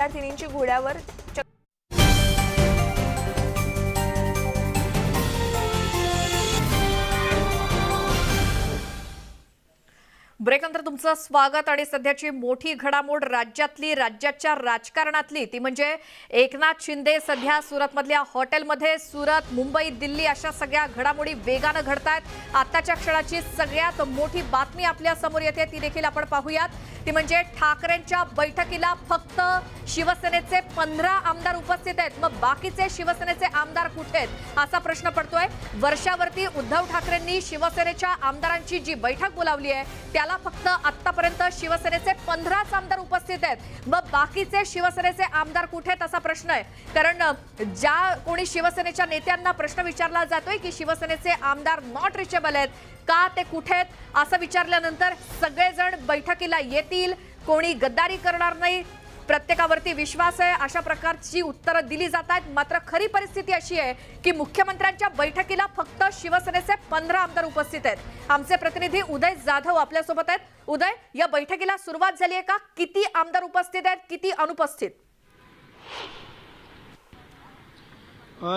विद्यार्थिनींची घोड्यावर ब्रेकनंतर तुमचं स्वागत। आणि सध्याची मोठी घडामोड राज्याच्या राजकारणातली ती म्हणजे एकनाथ शिंदे सध्या सुरतमधल्या हॉटेलमध्ये, सुरत, मुंबई, दिल्ली अशा सगळ्या घडामोडी वेगाने घडतायत। आताच्या क्षणाची सगळ्यात मोठी बातमी आपल्या समोर येते, ती देखील आपण पाहूयात। ती म्हणजे ठाकरेंच्या बैठकीला फक्त शिवसेनेचे 15 आमदार उपस्थित आहेत, मग बाकीचे शिवसेनेचे आमदार कुठे आहेत असा प्रश्न पडतोय। वर्षावरती उद्धव ठाकरेंनी शिवसेनेच्या आमदारांची जी बैठक बोलावली आहे त्याला फक्त आतापर्यंत शिवसेनेचे 15 आमदार उपस्थित आहेत, मग बाकीचे शिवसेनेचे आमदार कुठे आहेत असा प्रश्न आहे। कारण ज्या कोणी शिवसेनेच्या नेत्यांना प्रश्न विचारला जातोय की शिवसेनेचे आमदार नॉट रिचेबल आहेत का, ते कुठे आहेत असं विचारल्यानंतर सगळेजण बैठकीला येतील, कोणी गद्दारी करणार नाही, प्रत्येकावरती विश्वास आहे, अशा प्रकारची उत्तरं दिली जातात। मात्र खरी परिस्थिती अशी आहे की मुख्यमंत्र्यांच्या बैठकीला फक्त शिवसेनेचे 15 आमदार उपस्थित आहेत। आमचे प्रतिनिधी उदय जाधव आपल्या सोबत आहेत। उदय, या बैठकीला सुरुवात झाली आहे का? किती आमदार उपस्थित आहेत, किती अनुपस्थित?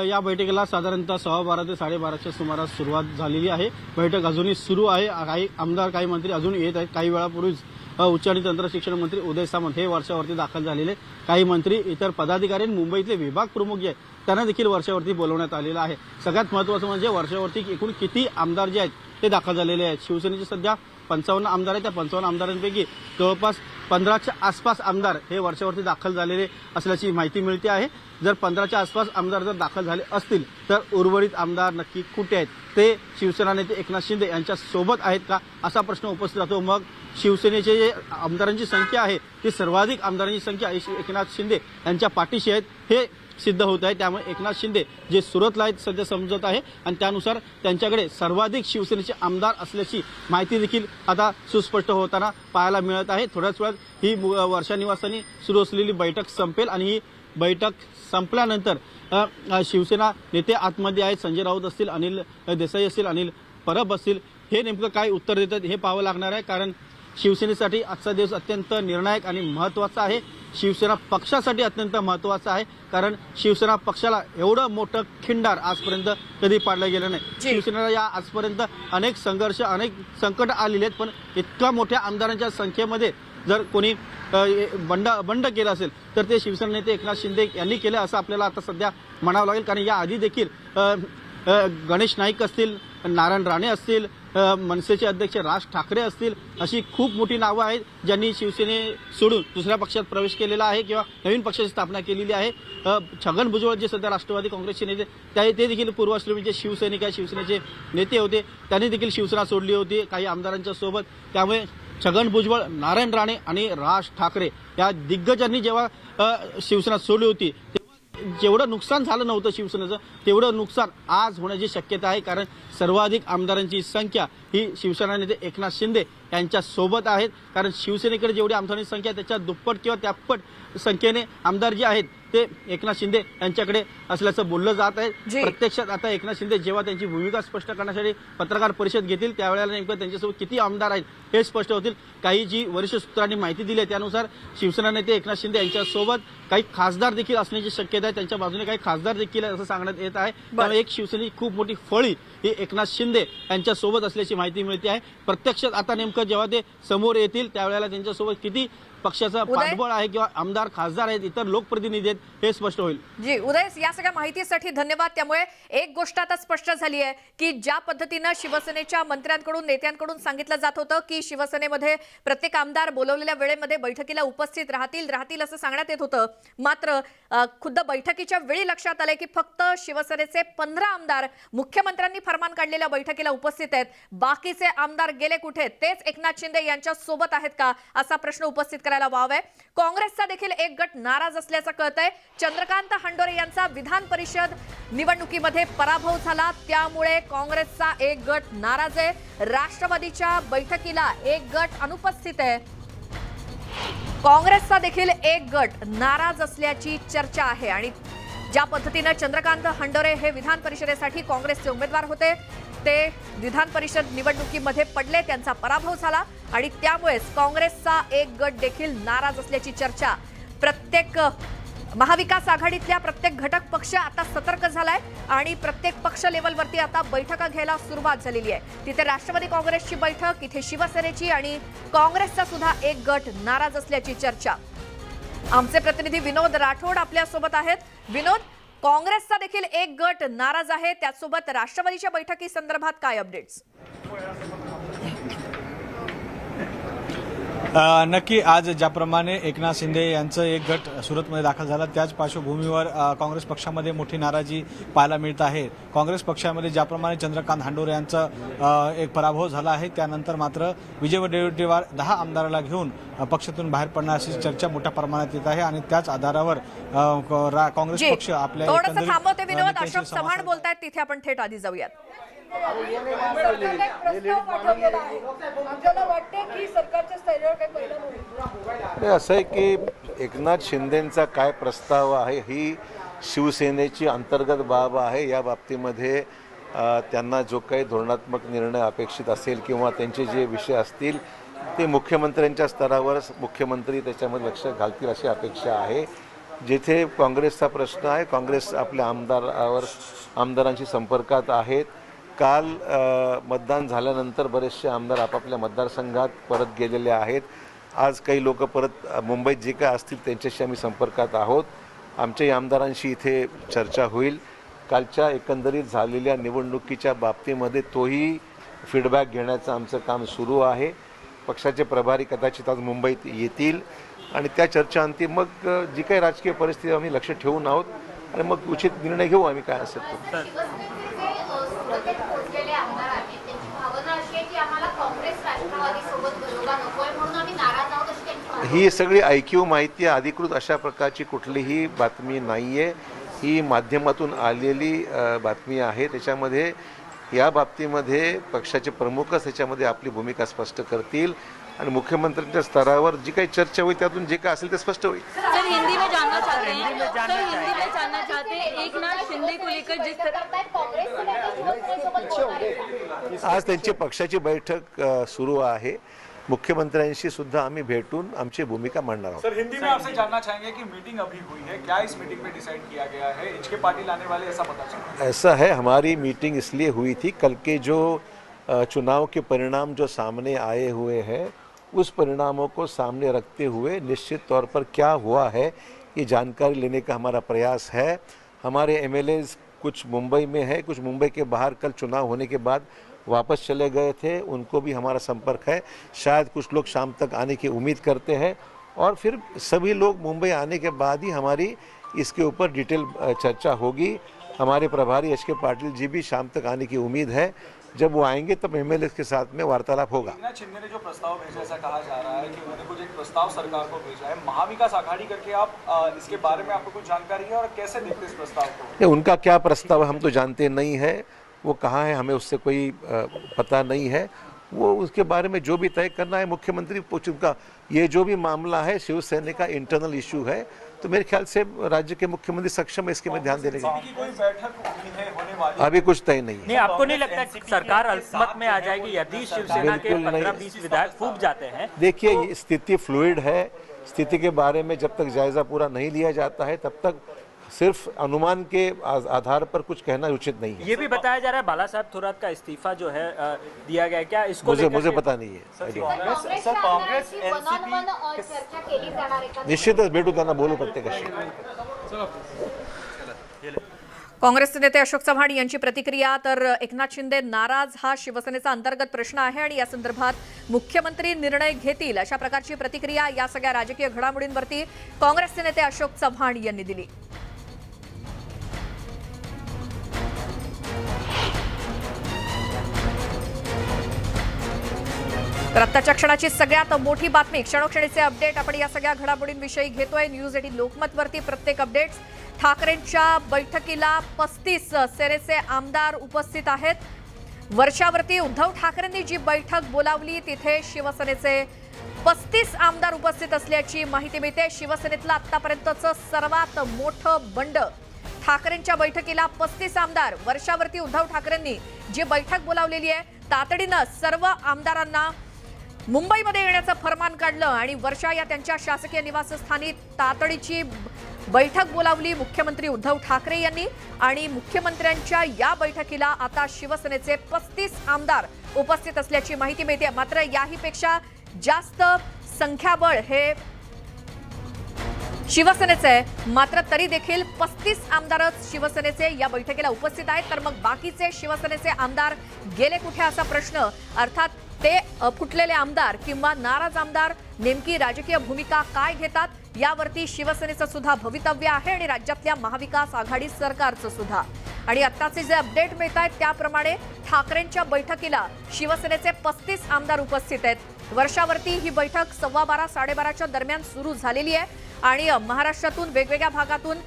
या बैठकीला साधारणतः 12:15 ते 12:30च्या सुमारास सुरुवात झालेली आहे। बैठक अजूनही सुरू आहे। काही आमदार, काही मंत्री अजून येत आहेत। काही वेळापूर्वीच उच्च आणि तंत्र शिक्षण मंत्री उदय सामंत हे वर्षावरती दाखल झालेले, काही मंत्री, इतर पदाधिकारी, मुंबईतले विभाग प्रमुख जे आहेत त्यांना देखील वर्षावरती बोलवण्यात आलेलं आहे। सगळ्यात महत्त्वाचं म्हणजे वर्षावरती एकूण किती आमदार जे आहेत ते दाखल झालेले आहेत। शिवसेनेचे सध्या 55 आमदार आहेत। त्या 55 आमदारांपैकी जवळपास 15च्या आसपास आमदार हे वर्षावरती दाखल झालेले असल्याची माहिती मिळते आहे। जर 15च्या आसपास आमदार जर दाखल झाले असतील तर उर्वरित आमदार नक्की कुठे आहेत, ते शिवसेना नेते एकनाथ शिंदे यांच्या सोबत आहेत का असा प्रश्न उपस्थित राहतो। मग शिवसेनेचे जे आमदारांची संख्या आहे ती सर्वाधिक आमदारांची संख्या एकनाथ शिंदे यांच्या पाठीशी आहेत हे सिद्ध होत आहे। त्यामुळे एकनाथ शिंदे जे सुरतला आहेत सध्या समजत आहे आणि त्यानुसार त्यांच्याकडे सर्वाधिक शिवसेनेचे आमदार असल्याची माहिती देखील आता सुस्पष्ट होताना पाहायला मिळत आहे। थोड्याच वेळात ही वर्षा निवासानी सुरू असलेली बैठक संपेल आणि ही बैठक संपल्यानंतर शिवसेना नेते आतमध्ये आहेत, संजय राऊत असतील, अनिल देसाई असतील, अनिल परब असतील, हे नेमकं काय उत्तर देतात हे पाहावं लागणार आहे। कारण शिवसेनेसाठी आजचा दिवस अत्यंत निर्णायक आणि महत्त्वाचा आहे। शिवसेना पक्षासाठी अत्यंत महत्त्वाचा आहे, कारण शिवसेना पक्षाला एवढं मोठं खिंडार आजपर्यंत कधी पाडलं गेलं नाही। शिवसेनेला या आजपर्यंत अनेक संघर्ष, अनेक संकट आलेले आहेत, पण इतक्या मोठ्या आमदारांच्या संख्येमध्ये जर कोणी बंड केलं असेल तर ते शिवसेना नेते एकनाथ शिंदे यांनी केलं असं आपल्याला आता सध्या म्हणावं लागेल। कारण या आधी देखील गणेश नाईक असतील, नारायण राणे असतील, मनसेचे अध्यक्ष राज ठाकरे असतील, अशी खूप मोठी नावं आहेत ज्यांनी शिवसेने सोडून दुसऱ्या पक्षात प्रवेश केलेला आहे किंवा नवीन पक्षाची स्थापना केलेली आहे। छगन भुजबळ जे सध्या राष्ट्रवादी काँग्रेसचे नेते ते देखील पूर्वाश्रमीचे शिवसैनिक, शिवसेनेचे नेते होते, त्यांनी देखील शिवसेना सोडली होती काही आमदारांच्या सोबत। त्यामुळे छगन भुजबळ, नारायण राणे आणि राज ठाकरे या दिग्गजांनी जेव्हा शिवसेना सोडली होती जेवढं नुकसान झालं नव्हतं शिवसेनेचं तेवढं नुकसान आज होण्याची शक्यता आहे। कारण सर्वाधिक आमदारांची संख्या ही शिवसेना नेते एकनाथ शिंदे यांच्या सोबत आहेत। कारण शिवसेनेकडे जेवढी आमदारांची संख्या त्याच्या दुप्पट किंवा त्यापट संख्येने आमदार जे आहेत ते एकनाथ शिंदे यांच्याकडे असल्याचं बोललं जात आहे। प्रत्यक्षात आता एकनाथ शिंदे जेव्हा त्यांची भूमिका स्पष्ट करण्यासाठी पत्रकार परिषद घेतील त्यावेळेला नेमकं त्यांच्यासोबत किती आमदार आहेत हे स्पष्ट होतील। काही जी वरिष्ठ सूत्रांनी माहिती दिली आहे त्यानुसार शिवसेना नेते एकनाथ शिंदे यांच्यासोबत काही खासदार देखील असण्याची शक्यता आहे, त्यांच्या बाजूने काही खासदार देखील असं सांगण्यात येत आहे। त्यामुळे एक शिवसेनेची खूप मोठी फळी ही एकनाथ शिंदे यांच्यासोबत असल्याची माहिती मिळते आहे। प्रत्यक्षात आता नेमकं जेव्हा ते समोर येतील त्यावेळेला त्यांच्यासोबत किती पक्षाचा पाठबळ आहे किंवा आमदार, खासदार आहेत, इतर लोकप्रतिनिधी आहेत हे स्पष्ट होईल। जी उदय, या सगळ्या माहितीसाठी धन्यवाद। त्यामुळे एक गोष्ट आता स्पष्ट झाली आहे की ज्या पद्धतीनं शिवसेनेच्या मंत्र्यांकडून, नेत्यांकडून सांगितलं जात होतं की शिवसेनेमध्ये प्रत्येक आमदार बोलवलेल्या वेळेमध्ये बैठकीला उपस्थित राहतील असं सांगण्यात येत होतं, मात्र खुद्द बैठकीच्या वेळी लक्षात आलंय की फक्त शिवसेनेचे 15 आमदार मुख्यमंत्र्यांनी फरमान काढलेल्या बैठकीला उपस्थित आहेत, बाकीचे आमदार गेले कुठे? तेच एकनाथ शिंदे यांच्या सोबत आहेत का असा प्रश्न उपस्थित करायला वाव आहे। काँग्रेसचा देखील एक गट नाराज असल्याचं कळतंय। चंद्रकांत हंडोरे यांचा विधान परिषद निवडणुकीमध्ये पराभव झाला, त्यामुळे काँग्रेसचा एक गट नाराज आहे। राष्ट्रवादीच्या बैठकीला एक गट अनुपस्थित आहे। काँग्रेसचा देखील एक गट नाराज असल्याची चर्चा आहे। आणि ज्या पद्धतीने चंद्रकांत हंडोरे हे विधान परिषदेसाठी काँग्रेसचे उमेदवार होते, ते विधान परिषद निवडणुकीमध्ये पडले, त्यांचा पराभव झाला आणि त्यामुळेच काँग्रेसचा एक गट देखील नाराज असल्याची चर्चा प्रत्येक महाविकास आघाडीतल्या प्रत्येक घटक पक्ष आता सतर्क झालाय आणि प्रत्येक पक्ष लेवलवरती आता बैठका घ्यायला सुरुवात झालेली आहे. तिथे राष्ट्रवादी काँग्रेसची बैठक, इथे शिवसेनेची आणि काँग्रेसचा सुद्धा एक गट नाराज असल्याची चर्चा. आमचे प्रतिनिधी विनोद राठोड आपल्या सोबत आहेत. विनोद, काँग्रेसचा देखील एक गट नाराज आहे, त्याचसोबत राष्ट्रवादीच्या बैठकी संदर्भात काय अपडेट्स? नक्की आज ज्याप्रमाणे एकनाथ शिंदे यांचं एक गट सुरतमध्ये दाखल झाला त्याच पार्श्वभूमीवर काँग्रेस पक्षामध्ये मोठी नाराजी पाहायला मिळत आहे. काँग्रेस पक्षामध्ये ज्याप्रमाणे चंद्रकांत हांडोरे यांचा एक पराभव झाला आहे त्यानंतर मात्र विजय वडेट्टीवार 10 आमदाराला घेऊन पक्षातून बाहेर पडणार अशी चर्चा मोठ्या प्रमाणात येत आहे आणि त्याच आधारावर काँग्रेस पक्ष आपल्या थोडंसं थांबवते विनोद. अशोक चव्हाण बोलतायत, तिथे आपण थेट आधी जाऊयात. असं आहे की एकनाथ शिंदेंचा काय प्रस्ताव आहे ही शिवसेनेची अंतर्गत बाब आहे. या बाबतीमध्ये त्यांना जो काही धोरणात्मक निर्णय अपेक्षित असेल किंवा त्यांचे जे विषय असतील ते मुख्यमंत्र्यांच्या स्तरावर मुख्यमंत्री त्याच्यामध्ये लक्ष घालतील अशी अपेक्षा आहे. जिथे काँग्रेसचा प्रश्न आहे, काँग्रेस आपल्या आमदारांशी संपर्कात आहेत. काल मतदान झाल्यानंतर बरेचसे आमदार आपापल्या मतदारसंघात परत गेलेले आहेत. आज काही लोक परत मुंबईत जे काय असतील त्यांच्याशी आम्ही संपर्कात आहोत. आमच्याही आमदारांशी इथे चर्चा होईल. कालच्या एकंदरीत झालेल्या निवडणुकीच्या बाबतीमध्ये तोही फीडबॅक घेण्याचं आमचं काम सुरू आहे. पक्षाचे प्रभारी कदाचित आज मुंबईत येतील आणि त्या चर्चांती मग जी काही राजकीय परिस्थिती आम्ही लक्ष ठेवून आहोत आणि मग उचित निर्णय घेऊ आम्ही काय असेल तो. ही सगळी ऐकीव माहिती अधिकृत अशा प्रकारची कुठलीही बातमी नाही आहे. ही माध्यमातून आलेली बातमी आहे. त्याच्यामध्ये या बाबतीमध्ये पक्षाचे प्रमुखच त्याच्यामध्ये आपली भूमिका स्पष्ट करतील आणि मुख्यमंत्र्यांच्या स्तरावर जी काही चर्चा होईल त्यातून जे काय असेल ते स्पष्ट होईल. सर हिंदी में जानना चाहते हैं एकनाथ शिंदे को लेकर जिस आज त्यांची पक्षाची बैठक सुरू आहे. मुख्यमंत्र्यांशी सुद्धा आम्ही भेटून आमची भूमिका मांडणार आहोत. सर हिंदी में आपसे जानना चाहेंगे कि मीटिंग अभी हुई है, क्या इस मीटिंग में डिसाइड किया गया है? एचके पाटिल आने वाले ऐसा पता चला? ऐसा है, हमारी मीटिंग इसलिए हुई थी कल के जो चुनाव के परिणाम जो सामने आए हुए हैं उस परिणामों को सामने रखते हुए निश्चित तौर पर क्या हुआ है ये जानकारी लेने का हमारा प्रयास है. हमारे एमएलएज कुछ मुंबई में है, कुछ मुंबई के बाहर कल चुनाव होने के बाद वापस चले गए थे, उनको भी हमारा संपर्क है. शायद कुछ लोग शाम तक आने की उम्मीद करते हैं और फिर सभी लोग मुंबई आने के बाद ही हमारी इसके ऊपर डिटेल चर्चा होगी. हमारे प्रभारी एचके पाटिल जी भी शाम तक आने की उम्मीद है. जब वो आएंगे तब एमएलए के साथ में वार्तालाप होगा. एकनाथ शिंदे ने जो प्रस्ताव भेजा ऐसा कहा जा रहा है कि उन्होंने कुछ एक प्रस्ताव सरकार को भेजा है, महाविकास आघाड़ी करके. आप इसके बारे में आपको कुछ जानकारी है और कैसे देखते इस प्रस्ताव को? उनका क्या प्रस्ताव हम तो जानते नहीं है. वो कहाँ है हमें उससे कोई पता नहीं है. वो उसके बारे में जो भी तय करना है मुख्यमंत्री उनका. ये जो भी मामला है शिवसेना का इंटरनल इशू है तो मेरे ख्याल से राज्य के मुख्यमंत्री सक्षम है इसके में ध्यान देने की कोई बैठक होने वाली? अभी कुछ तय नहीं है. नहीं, आपको नहीं लगता कि सरकार अल्पमत में आ जाएगी यदि शिवसेना के 15-20 विधायक फूट जाते हैं? देखिए ये स्थिति फ्लूइड है. स्थिति के बारे में जब तक जायजा पूरा नहीं लिया जाता है तब तक सिर्फ अनुमान के आधार पर कुछ कहना उचित नहीं है. ये भी बताया जा रहा है बाला साहब थोरात का इस्तीफा जो है दिया गया, क्या इसको मुझे पता नहीं है. निश्चितच भेटू त्यांना बोलू प्रत्येकाशी. काँग्रेसचे नेते अशोक चव्हाण यांची प्रतिक्रिया. तर एकनाथ शिंदे नाराज हा शिवसेनेचा अंतर्गत प्रश्न आहे आणि या संदर्भात मुख्यमंत्री निर्णय घेतील अशा प्रकारची प्रतिक्रिया या सगळ्या राजकीय घडामोडींवरती काँग्रेसचे नेते अशोक चव्हाण यांनी दिली. तर आत्ताच्या क्षणाची सगळ्यात मोठी बातमी, क्षणोक्षणीचे अपडेट आपण या सगळ्या घडामोडींविषयी घेतोय. न्यूज 18 लोकमतवरती प्रत्येक अपडेट्स. ठाकरेंच्या बैठकीला 35 सेनेचे आमदार उपस्थित आहेत. वर्षावरती उद्धव ठाकरेंनी जी बैठक बोलावली तिथे शिवसेनेचे 35 आमदार उपस्थित असल्याची माहिती मिळते. शिवसेनेतलं आतापर्यंतचं सर्वात मोठं बंड. ठाकरेंच्या बैठकीला 35 आमदार. वर्षावरती उद्धव ठाकरेंनी जी बैठक बोलावलेली आहे तातडीनं सर्व आमदारांना मुंबईमध्ये येण्याचं फरमान काढलं आणि वर्षा या त्यांच्या शासकीय निवासस्थानी तातडीची बैठक बोलावली मुख्यमंत्री उद्धव ठाकरे यांनी. आणि मुख्यमंत्र्यांच्या या बैठकीला आता शिवसेनेचे 35 आमदार उपस्थित असल्याची माहिती मिळते. मात्र याहीपेक्षा जास्त संख्याबळ हे शिवसेनेचे आहे. मात्र तरी देखील 35 आमदारच शिवसेनेचे या बैठकीला उपस्थित आहेत. तर मग बाकीचे शिवसेनेचे आमदार गेले कुठे असा प्रश्न, अर्थात ते फुटलेले आमदार किंवा नाराज आमदार नेमकी राजकीय भूमिका काय घेतात यावरती शिवसेनेचं सुद्धा भवितव्य आहे आणि राज्यातल्या महाविकास आघाडी सरकारचं सुद्धा. आणि आत्ताचे जे अपडेट मिळत आहेत त्याप्रमाणे ठाकरेंच्या बैठकीला शिवसेनेचे 35 आमदार उपस्थित आहेत. वर्षावरती ही बैठक 12:15-12:30च्या दरम्यान सुरू झालेली आहे आणि महाराष्ट्रातून वेगवेगळ्या भागातून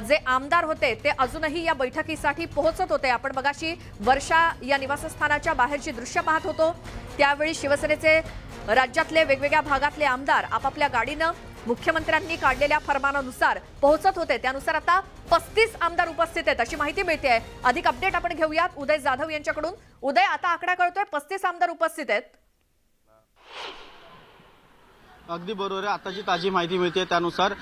जे आमदार होते ते अजूनही या बैठकीसाठी पोहोचत होते. आपण मगाशी वर्षा या निवासस्थानाच्या बाहेरची दृश्य पाहत होतो. त्यावेळी शिवसेनेचे राज्यातले वेगवेगळ्या भागातले आमदार आपापल्या गाडीनं मुख्यमंत्र्यांनी काढलेल्या फरमानानुसार पोहोचत होते. त्यानुसार आता 35 आमदार उपस्थित आहेत अशी माहिती मिळते आहे. अधिक अपडेट आपण घेऊयात उदय जाधव यांच्याकडून. उदय, आता आकडा कळतोय 35 आमदार उपस्थित आहेत. अगदी बरोबर आहे. आताची ताजी माहिती मिळते त्यानुसार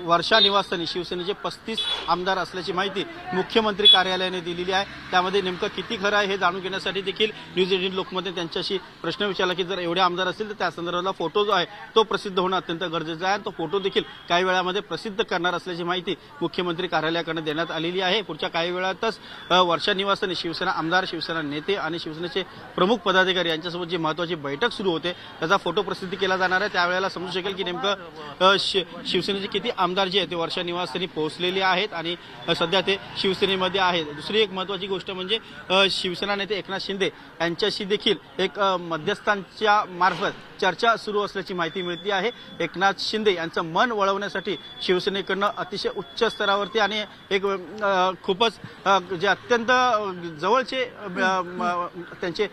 वर्षा निवासस्थानी शिवसेनेचे 35 आमदार असल्याची माहिती मुख्यमंत्री कार्यालयाने दिलेली आहे. त्यामध्ये नेमकं किती खरं आहे हे जाणून घेण्यासाठी देखील न्यूज 18 लोकमध्ये त्यांच्याशी प्रश्न विचारला की जर एवढे आमदार असतील तर त्या संदर्भातला फोटो जो आहे तो प्रसिद्ध होणं अत्यंत गरजेचं आहे. तो फोटो देखील काही वेळामध्ये प्रसिद्ध करणार असल्याची माहिती मुख्यमंत्री कार्यालयाकडून देण्यात आलेली आहे. पुढच्या काही वेळातच वर्षा निवासस्थानी शिवसेना आमदार, शिवसेना नेते आणि शिवसेनेचे प्रमुख पदाधिकारी यांच्यासोबत जी महत्त्वाची बैठक सुरू होते त्याचा फोटो प्रसिद्ध केला जाणार आहे. त्यावेळेला समजू शकेल की नेमकं शिवसेनेचे किती आमदार जे आहेत ते वर्षा निवासस्थानी पोहोचलेले आहेत आणि सध्या ते शिवसेनेमध्ये आहेत. दुसरी एक महत्त्वाची गोष्ट म्हणजे शिवसेना नेते एकनाथ शिंदे यांच्याशी देखील एक मध्यस्थांच्या मार्फत चर्चा सुरू असल्याची माहिती मिळते आहे. एकनाथ शिंदे यांचं मन वळवण्यासाठी शिवसेनेकडनं अतिशय उच्च स्तरावरती आणि एक खूपच जे अत्यंत जवळचे त्यांचे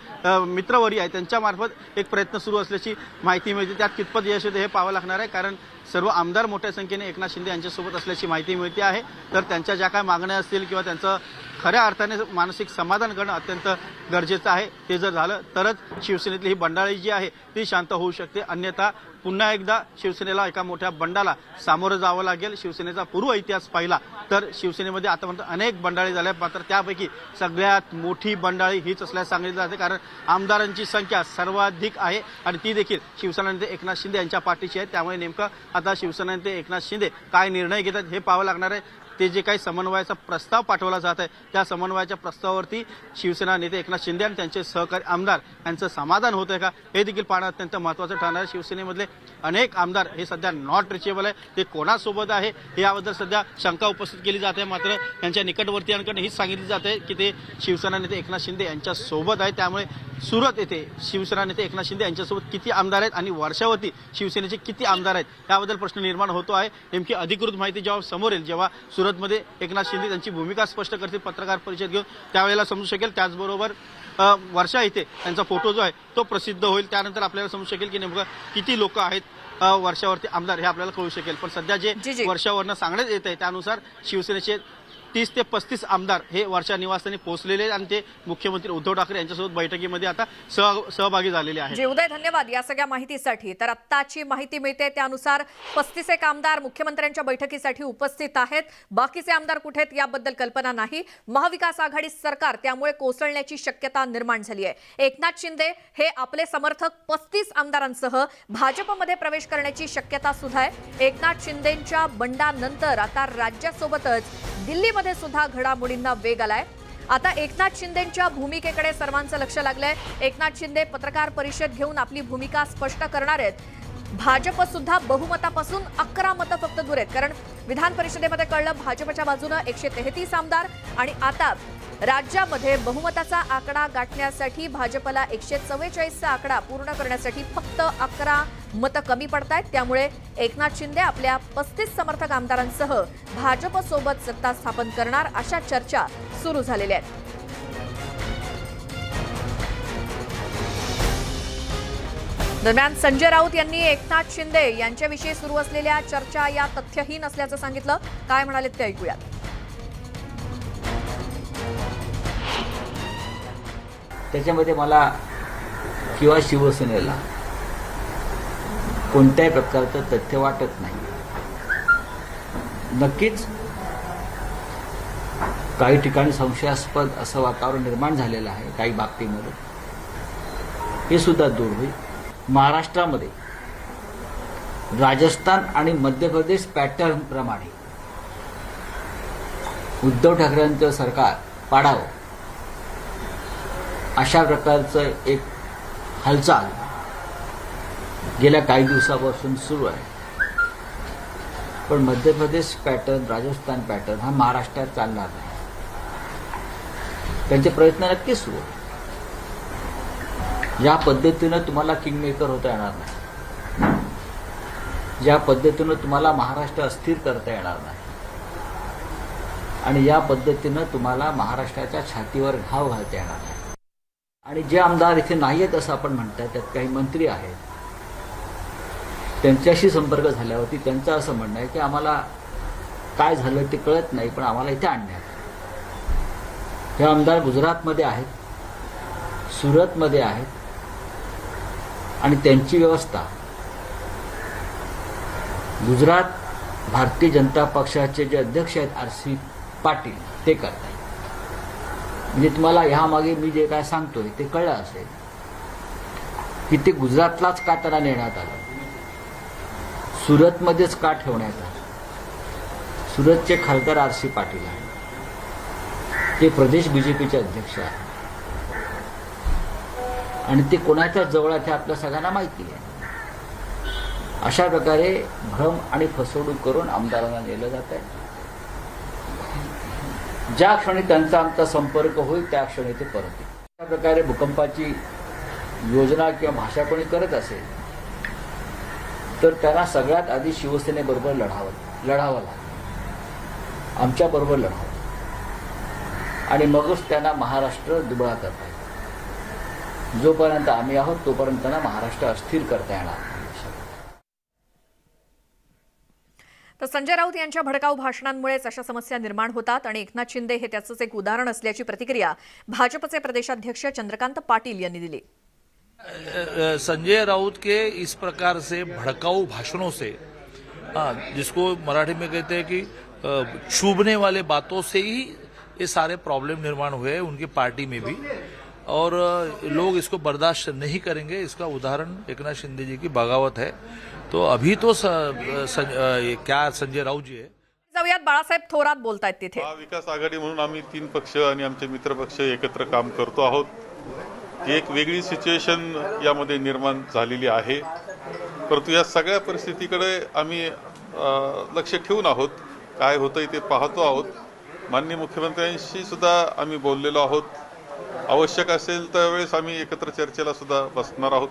मित्रवर्य आहेत त्यांच्या मार्फत एक प्रयत्न सुरू असल्याची माहिती मिळते. त्यात कितपत यश हे पाहावं लागणार आहे कारण सर्व आमदार मोठ्या संख्येने एकनाथ शिंदे यांच्यासोबत असल्याची माहिती मिळते आहे. तर त्यांच्या ज्या काय मागण्या असतील किंवा त्यांचं खऱ्या अर्थाने मानसिक समाधान करणं अत्यंत गरजेचं आहे. ते जर झालं तरच शिवसेनेतली ही बंडाळी जी आहे ती शांत होऊ शकते. अन्यथा पुन्हा एकदा शिवसेनेला एका मोठ्या बंडाला सामोरं जावं लागेल. शिवसेनेचा पूर्व इतिहास पाहिला तर शिवसेनेमध्ये आतापर्यंत अनेक बंडाळी झाल्या, मात्र त्यापैकी सगळ्यात मोठी बंडाळी हीच असल्यास सांगितलं जाते कारण आमदारांची संख्या सर्वाधिक आहे आणि ती देखील शिवसेना नेते एकनाथ शिंदे यांच्या पाठीची आहे. त्यामुळे नेमकं आता शिवसेना नेते एकनाथ शिंदे काय निर्णय घेतात हे पाहावं लागणार आहे. ते जे काही समन्वयाचा प्रस्ताव पाठवला जात आहे त्या समन्वयाच्या प्रस्तावावरती शिवसेना नेते एकनाथ शिंदे आणि त्यांचे सहकारी आमदार यांचं समाधान होत आहे का हे देखील पाहणं अत्यंत महत्त्वाचं ठरणार आहे. शिवसेनेमधले अनेक आमदार हे सध्या नॉट रिचेबल आहे. ते कोणासोबत आहे याबद्दल सध्या शंका उपस्थित केली जाते. मात्र त्यांच्या निकटवर्तीयांकडून हीच सांगितली जाते की ते शिवसेना नेते एकनाथ शिंदे यांच्या सोबत आहे. त्यामुळे सुरत येथे शिवसेना नेते एकनाथ शिंदे यांच्यासोबत किती आमदार आहेत आणि वर्षावरती शिवसेनेचे किती आमदार आहेत याबद्दल प्रश्न निर्माण होतो आहे. नेमकी अधिकृत माहिती जेव्हा समोर येईल, जेव्हा सुरतमध्ये एकनाथ शिंदे त्यांची भूमिका स्पष्ट करतील पत्रकार परिषद घेऊन, त्यावेळेला समजू शकेल. त्याचबरोबर वर्षा इथे त्यांचा फोटो जो आहे तो प्रसिद्ध होईल. त्यानंतर आपल्याला समजू शकेल की नेमकं किती लोक आहेत वर्षावरती आमदार हे आपल्याला कळू शकेल. पण सध्या जे वर्षावरनं सांगण्यात येत आहे त्यानुसार शिवसेनेचे 30 ते 35 आमदार हे वर्षा निवासस्थानी पोहोचलेले आहेत आणि ते मुख्यमंत्री उद्धव ठाकरे यांच्यासोबत बैठकीमध्ये आता सहभागी झालेले आहेत. उदय, धन्यवाद या सगळ्या माहितीसाठी. तर आत्ताची माहिती मिळते त्यानुसार 35 एक आमदार मुख्यमंत्र्यांच्या बैठकीसाठी उपस्थित आहेत. बाकीचे आमदार कुठे आहेत याबद्दल कल्पना नाही. महाविकास आघाडी सरकार त्यामुळे कोसळण्याची शक्यता निर्माण झाली आहे. एकनाथ शिंदे हे आपले समर्थक 35 आमदारांसह भाजपमध्ये प्रवेश करण्याची शक्यता सुद्धा आहे. एकनाथ शिंदेंच्या बंडानंतर आता राज्यासोबतच दिल्लीमध्ये सुद्धा घडामोडींना वेग आलाय. आता एकनाथ शिंदेंच्या भूमिकेकडे सर्वांचं लक्ष लागलंय. एकनाथ शिंदे पत्रकार परिषद घेऊन आपली भूमिका स्पष्ट करणार आहेत. भाजप सुद्धा बहुमतापासून 11 मतं फक्त दूर आहेत कारण विधान परिषदेमध्ये कळलं भाजपच्या बाजूनं 133 आमदार आणि आता राज्यामध्ये बहुमताचा आकडा गाठण्यासाठी भाजपला 144चा आकडा पूर्ण करण्यासाठी फक्त 11 मतं कमी पडतायत. त्यामुळे एकनाथ शिंदे आपल्या 35 समर्थक आमदारांसह भाजपसोबत सत्ता स्थापन करणार अशा चर्चा सुरू झालेल्या आहेत. दरम्यान संजय राऊत यांनी एकनाथ शिंदे यांच्याविषयी सुरू असलेल्या चर्चा या तथ्यहीन असल्याचं सांगितलं. काय म्हणाले ते ऐकूयात. त्याच्यामध्ये मला किंवा शिवसेनेला कोणत्याही प्रकारचं तथ्य वाटत नाही. नक्कीच काही ठिकाणी संशयास्पद असं वातावरण निर्माण झालेलं आहे काही बाबतीमध्ये, हे सुद्धा दूर होईल. महाराष्ट्रामध्ये राजस्थान आणि मध्य प्रदेश पॅटर्न प्रमाणे उद्धव ठाकरेंचं सरकार पाडावं अशा प्रकारचं एक हालचाल गेल्या काही दिवसापासून सुरू आहे. पण मध्य प्रदेश पॅटर्न, राजस्थान पॅटर्न हा महाराष्ट्रात चालणार नाही. त्यांचे प्रयत्न नक्कीच सुरू आहेत. या पद्धतीनं तुम्हाला किंगमेकर होता येणार नाही. ज्या पद्धतीनं तुम्हाला महाराष्ट्र अस्थिर करता येणार नाही आणि या पद्धतीनं तुम्हाला महाराष्ट्राच्या छातीवर घाव घालता येणार नाही. आणि जे आमदार इथे नाही आहेत असं आपण म्हणताय, त्यात काही मंत्री आहेत, त्यांच्याशी संपर्क झाल्यावरती त्यांचं असं म्हणणं आहे की आम्हाला काय झालं ते कळत नाही, पण आम्हाला इथे आणण्यात. हे आमदार गुजरातमध्ये आहेत, सुरतमध्ये आहेत आणि त्यांची व्यवस्था गुजरात भारतीय जनता पक्षाचे जे अध्यक्ष आहेत RC पाटील ते करतात. म्हणजे तुम्हाला ह्यामागे मी जे काय सांगतोय ते कळलं असेल की ते गुजरातलाच का त्यांना नेण्यात आलं, सुरतमध्येच का ठेवण्यात आलं. सुरतचे खासदार RC पाटील आहेत, ते प्रदेश BJPचे अध्यक्ष आहेत आणि ते कोणाच्या जवळ आहे आपल्या सगळ्यांना माहिती आहे. अशा प्रकारे भ्रम आणि फसवणूक करून आमदारांना नेलं जात आहे. ज्या क्षणी त्यांचा आमचा संपर्क होईल त्या क्षणी ते परत येईल. अशा प्रकारे भूकंपाची योजना किंवा भाषा कोणी करत असेल तर त्यांना सगळ्यात आधी शिवसेनेबरोबर लढावं लागेल, आमच्याबरोबर लढावं आणि मगच त्यांना महाराष्ट्र दुबळा करता येईल. जोपर्यंत आम्ही आहोत तोपर्यंत त्यांना महाराष्ट्र अस्थिर करता येणार नाही. तर संजय राऊत यांच्या भडकाऊ भाषणांमुळेच अशा समस्या निर्माण होतात आणि एकनाथ शिंदे हे त्याचंच एक उदाहरण असल्याची प्रतिक्रिया भाजपचे प्रदेशाध्यक्ष चंद्रकांत पाटील यांनी दिली. संजय राउत के इस प्रकार से भड़काऊ भाषणों से, जिसको मराठी में कहते हैं कि चुभने वाले बातों से ही ये सारे प्रॉब्लम निर्माण हुए हैं उनकी पार्टी में भी, और लोग इसको बर्दाश्त नहीं करेंगे. इसका उदाहरण एकनाथ शिंदे जी की बगावत है. तो अभी तो क्या संजय राऊत जी है. जाऊयात, बाळासाहेब थोरात बोलतायत तिथे. महाविकास आघाडी म्हणून आम्ही 3 पक्ष आणि आमचे मित्र पक्ष एकत्र काम करतो आहोत. एक वेगळी सिच्युएशन यामध्ये निर्माण झालेली आहे, परंतु या सगळ्या परिस्थितीकडे आम्ही लक्ष ठेवून आहोत. काय होतंय ते पाहतो आहोत. माननीय मुख्यमंत्र्यांशी सुद्धा आम्ही बोललेलो आहोत. आवश्यक असेल त्यावेळेस आम्ही एकत्र चर्चेला सुद्धा बसणार आहोत.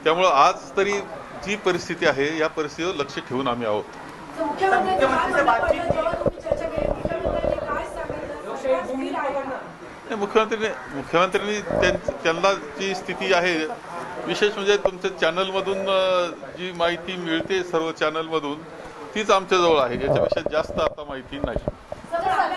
त्यामुळे आज तरी जी परिस्थिती आहे या परिस्थितीवर लक्ष ठेवून आम्ही आहोत. मुख्यमंत्र्यांनी त्यांना जी स्थिती आहे, विशेष म्हणजे तुमच्या चॅनलमधून जी माहिती मिळते सर्व चॅनलमधून तीच आमच्याजवळ आहे. याच्यापेक्षा जास्त आता माहिती नाही.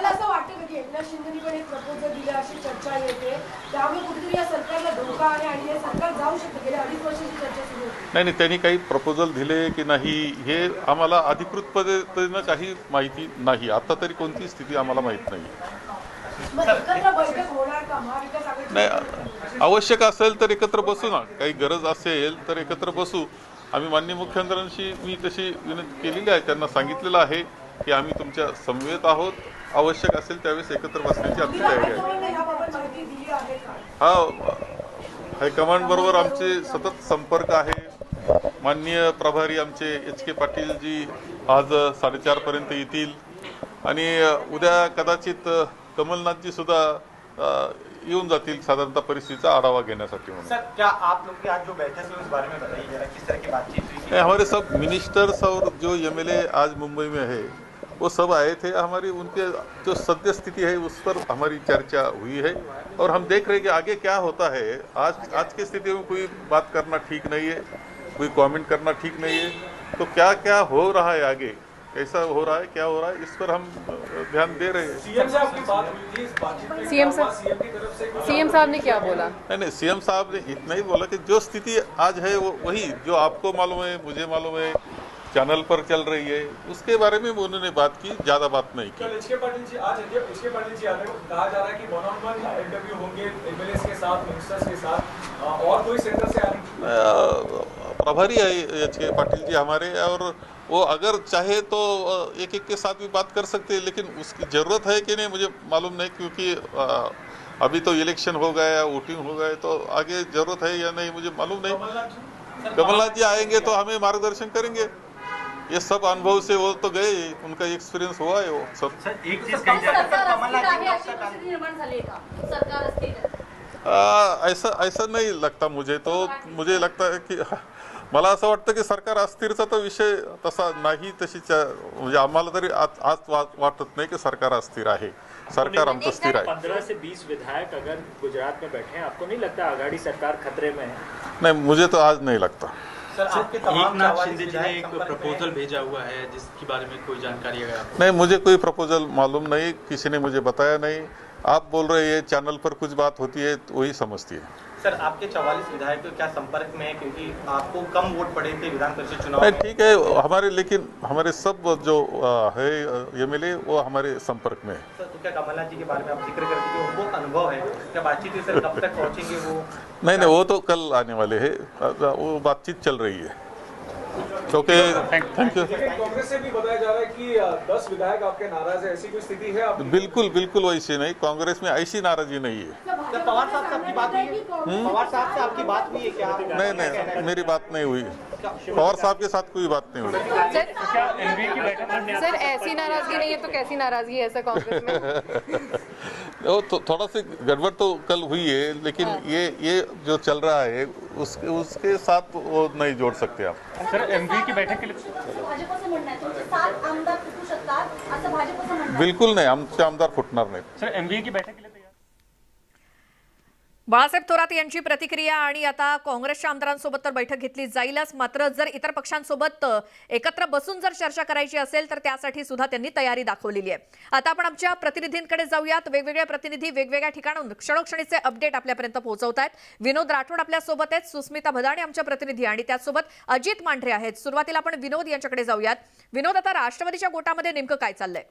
असं वाटतं की एकनाथ शिंदेकडे प्रपोजल दिले अशी चर्चा येते, त्यामुळे कुठेतरी या सरकारला धोका आहे आणि हे सरकार जाऊ शकते. गेल्या 2.5 वर्षाची चर्चा सुरू होती. नाही, त्यांनी काही प्रपोजल दिले की नाही हे आम्हाला अधिकृत पद्धतीनं काही माहिती नाही. आता तरी कोणती स्थिती आम्हाला माहित नाही. नाही, आवश्यक असेल तर एकत्र बसू ना. काही गरज असेल तर एकत्र बसू. आम्ही माननीय मुख्यमंत्र्यांशी मी तशी विनंती केलेली आहे, त्यांना सांगितलेलं आहे की आम्ही तुमच्या समवेत आहोत. आवश्यक असेल त्यावेळेस एकत्र बसण्याची आमची तयारी आहे. हा, हायकमांड बरोबर आमचे सतत संपर्क आहे. माननीय प्रभारी आमचे HK पाटील जी आज 4:30 पर्यंत येतील आणि उद्या कदाचित कमलनाथजी सुद्धा येऊन जातील साधारणतः परिस्थितीचा आढावा घेण्यासाठी. म्हणून सर, क्या आप लोग की आज जो बैठक हुई उस बारे में बताइए जरा, किस तरह की बातचीत हुई? हमारे सब मिनिस्टर्स और जो MLA आज मुंबई में है वो सब आए थे. हमारी उनके जो सद्य स्थिति है उस पर हमारी चर्चा हुई है और हम देख रहे हैं कि आगे क्या होता है. आज की स्थिति में कोई बात करना ठीक नहीं है, कोई कमेंट करना ठीक नहीं है. तो क्या क्या हो रहा है आगे कैसा हो रहा है, क्या हो रहा है, इस पर हम ध्यान दे रहे हैं। सीएम से आपकी बात हुई थी, इस बातचीत में सीएम क्या हुआ? सीएम की तरफ से कुछ सीएम साहब ने क्या बोला? नहीं, सीएम साहब ने इतना ही बोला कि जो स्थिति आज है वो वही जो आपको मालूम है, मुझे मालूम है, चैनल पर चल रही है, उसके बारे में उन्होंने बात की, ज्यादा बात नहीं की। कल एचके पाटिल जी आज एचके पाटिल जी आ रहे हो, कहा जा रहा है कि 1-on-1 इंटरव्यू होंगे एमएलएस के साथ, मिनिस्टर्स के साथ, और कोई सेंटर से आएंगे? प्रभारी है एचके पाटिल जी हमारे, और वो अगर चाहे तो एक एक के साथ भी बात कर सकते हैं, लेकिन उसकी जरूरत है कि नहीं मुझे मालूम नहीं, क्योंकि अभी तो इलेक्शन हो गया, वोटिंग हो गए, तो आगे जरूरत है या नहीं मुझे मालूम नहीं। कमलनाथ जी आएंगे तो हमें मार्गदर्शन करेंगे, ये सब अनुभव से वो तो गए, उनका एक्सपिरियंस हुआ है वो सब। एक चीज कही जा ऐसा नाही लगता मुझे, तो मुझे लगता है की मला असं वाटतं की सरकार अस्थिरचा तो विषय तसा नाही, म्हणजे आम्हाला तरी आज वाटत नाही की सरकार अस्थिर आहे, सरकार आमचं स्थिर आहे। 15 से 20 विधायक अगर गुजरात में बैठे हैं, आपको नहीं लगता आघाड़ी सरकार खतरे में है? नहीं, मुझे तो आज नहीं लगता। एकनाथ शिंदे जी ने एक प्रपोजल भेजा हुआ है जिसके बारे में कोई जानकारी अगर आपको? नहीं, मुझे कोई प्रपोजल मालूम नहीं, किसी ने मुझे बताया नहीं। आप बोल रहे हैं चैनल पर कुछ बात होती है, तो वही समझती है। सर, आपके 44 विधायक क्या संपर्क में है, क्योंकि आपको कम वोट पड़े थे विधान परिषद चुनाव नहीं, में? ठीक है हमारे, लेकिन हमारे सब जो है एमएलए वो हमारे संपर्क में है। सर, तो क्या कमलनाथ जी के बारे में आप जिक्र करते कि उनको अनुभव है, क्या बातचीत है सर, कब तक पहुंचेंगे वो? नहीं, वो तो कल आने वाले हैं, वो बातचीत चल रही है। Okay, thank you. लेकिन कांग्रेस से भी बताया जा रहा है कि 10 विधायक आपके नाराज है, ऐसी कोई स्थिति है आपकी? बिल्कुल वैसी नहीं, कांग्रेस में ऐसी नाराजगी नहीं है। पवार साहब से आपकी बात हुई है? पवार साहब से आपकी बात हुई है क्या? नहीं, मेरी बात नहीं हुई, पवार साहब के साथ कोई बात नहीं हुई। सर, ऐसी नाराजगी नहीं है तो कैसी नाराजगी है सर कांग्रेस में? वो तो थोड़ा सी गड़बड़ तो कल हुई है, लेकिन ये जो चल रहा है उसके साथ वो नहीं जोड़ सकते आप। सर, एमवी की बैठक के लिए भाजपचं म्हणणं आहे तुमचे 7 आमदार फुटू शकतात असं भाजपचं म्हणणं आहे। बिल्कुल नाही, आमचे आमदार फुटणार नाहीत। सर, एमवी की बैठक के लिए तैयार? बाळासाहेब थोरात यांची प्रतिक्रिया, आणि आता काँग्रेसच्या आमदारांसोबत तर बैठक घेतली जाईलच, मात्र जर इतर पक्षांसोबत एकत्र बसून जर चर्चा करायची असेल तर त्यासाठी सुद्धा त्यांनी तयारी दाखवलेली आहे। आता आपण आमच्या प्रतिनिधींकडे जाऊयात। वेगवेगळे प्रतिनिधी वेगवेगळ्या ठिकाणाहून क्षणोक्षणीचे अपडेट आपल्यापर्यंत पोहोचवतायत। विनोद राठोड आपल्या सोबत आहेत, सुस्मिता भदाणे आमच्या प्रतिनिधी, आणि त्याचसोबत अजित मांढरे आहेत। सुरुवातीला आपण विनोद यांच्याकडे जाऊयात। विनोद, आता राष्ट्रवादीच्या गोटामध्ये नेमकं काय चाललंय?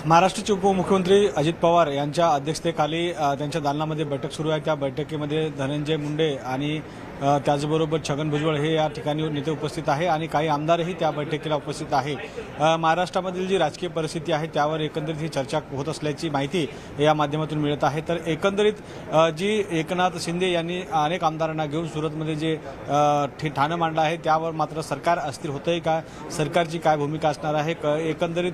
महाराष्ट्राचे उपमुख्यमंत्री अजित पवार यांच्या अध्यक्षतेखाली त्यांच्या दालनामध्ये बैठक सुरू आहे। त्या बैठकीमध्ये धनंजय मुंडे आणि त्याचबरोबर छगन भुजबळ हे या ठिकाणी नेते उपस्थित आहे आणि काही आमदारही त्या बैठकीला उपस्थित आहे। महाराष्ट्रामधील जी राजकीय परिस्थिती आहे त्यावर एकंदरीत ही चर्चा होत असल्याची माहिती या माध्यमातून मिळत आहे। तर एकंदरीत जी एकनाथ शिंदे यांनी अनेक आमदारांना घेऊन सुरतमध्ये जे ठाणं मांडलं आहे त्यावर मात्र सरकार अस्थिर होतंय का, सरकारची काय भूमिका असणार आहे, एकंदरीत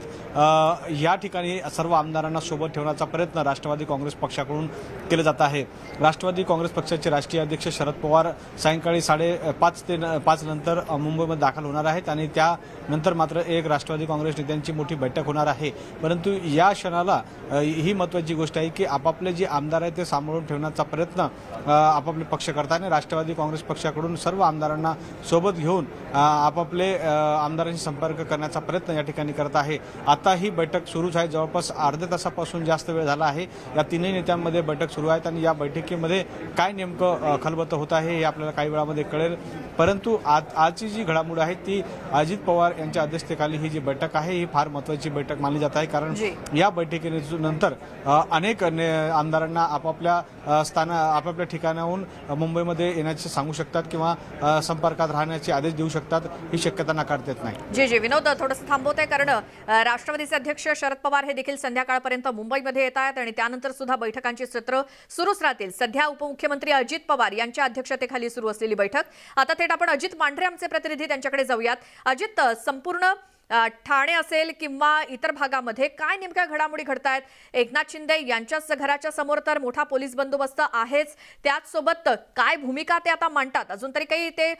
या ठिकाणी सर्व आमदारांना सोबत ठेवण्याचा प्रयत्न राष्ट्रवादी काँग्रेस पक्षाकडून केला जात आहे। राष्ट्रवादी काँग्रेस पक्षाचे राष्ट्रीय अध्यक्ष शरद पवार सायंकाळी 5:30 नंतर मुंबईमध्ये दाखल होणार आहेत आणि त्यानंतर मात्र एक राष्ट्रवादी काँग्रेस नेत्यांची मोठी बैठक होणार आहे। परंतु या क्षणाला ही महत्त्वाची गोष्ट आहे की आपापले जे आमदार आहेत ते सांभाळून ठेवण्याचा प्रयत्न आपापले पक्ष करताना राष्ट्रवादी काँग्रेस पक्षाकडून सर्व आमदारांना सोबत घेऊन आपापले आमदारांशी संपर्क करण्याचा प्रयत्न या ठिकाणी करत आहे। आता ही बैठक सुरूच आहे, जवळपास अर्ध्या तासापासून जास्त वेळ झाला आहे। या तीनही नेत्यांमध्ये बैठक सुरू आहे आणि या बैठकीमध्ये काय नेमकं खलबतं होत आहे हे आपल्याला काही वेळामध्ये कळेल। परंतु आजची जी घडामोड आहे ती अजित पवार यांच्या अध्यक्षतेखाली ही जी बैठक आहे ही फार महत्त्वाची बैठक मानली जात आहे, कारण या बैठकीनंतर अनेक आमदारांना आपापल्या ठिकाणाहून मुंबईमध्ये येण्याचे सांगू शकतात किंवा संपर्कात राहण्याचे आदेश देऊ शकतात, ही शक्यता नाकारता येत नाही। जी विनोद, थोडंसं थांबवतंय कारण राष्ट्रवादीचे अध्यक्ष शरद पवार हे देखील संध्याकाळपर्यंत मुंबईमध्ये येत आहेत आणि त्यानंतर सुद्धा बैठकांची सत्र सुरूच राहतील। सध्या उपमुख्यमंत्री अजित पवार यांच्या अध्यक्षतेखाली सुरू असलेली बैठक। आता थेट आपण अजित मांढरे आमचे प्रतिनिधी त्यांच्याकडे जाऊयात। अजित, संपूर्ण ठाणे असेल किंवा इतर भागामध्ये काय नेमक्या घडामोडी घडतायत? एकनाथ शिंदे यांच्याच घराच्या समोर तर मोठा पोलीस बंदोबस्त आहेच, त्याचसोबत काय भूमिका ते आता मांडतात? अजून तरी काही ते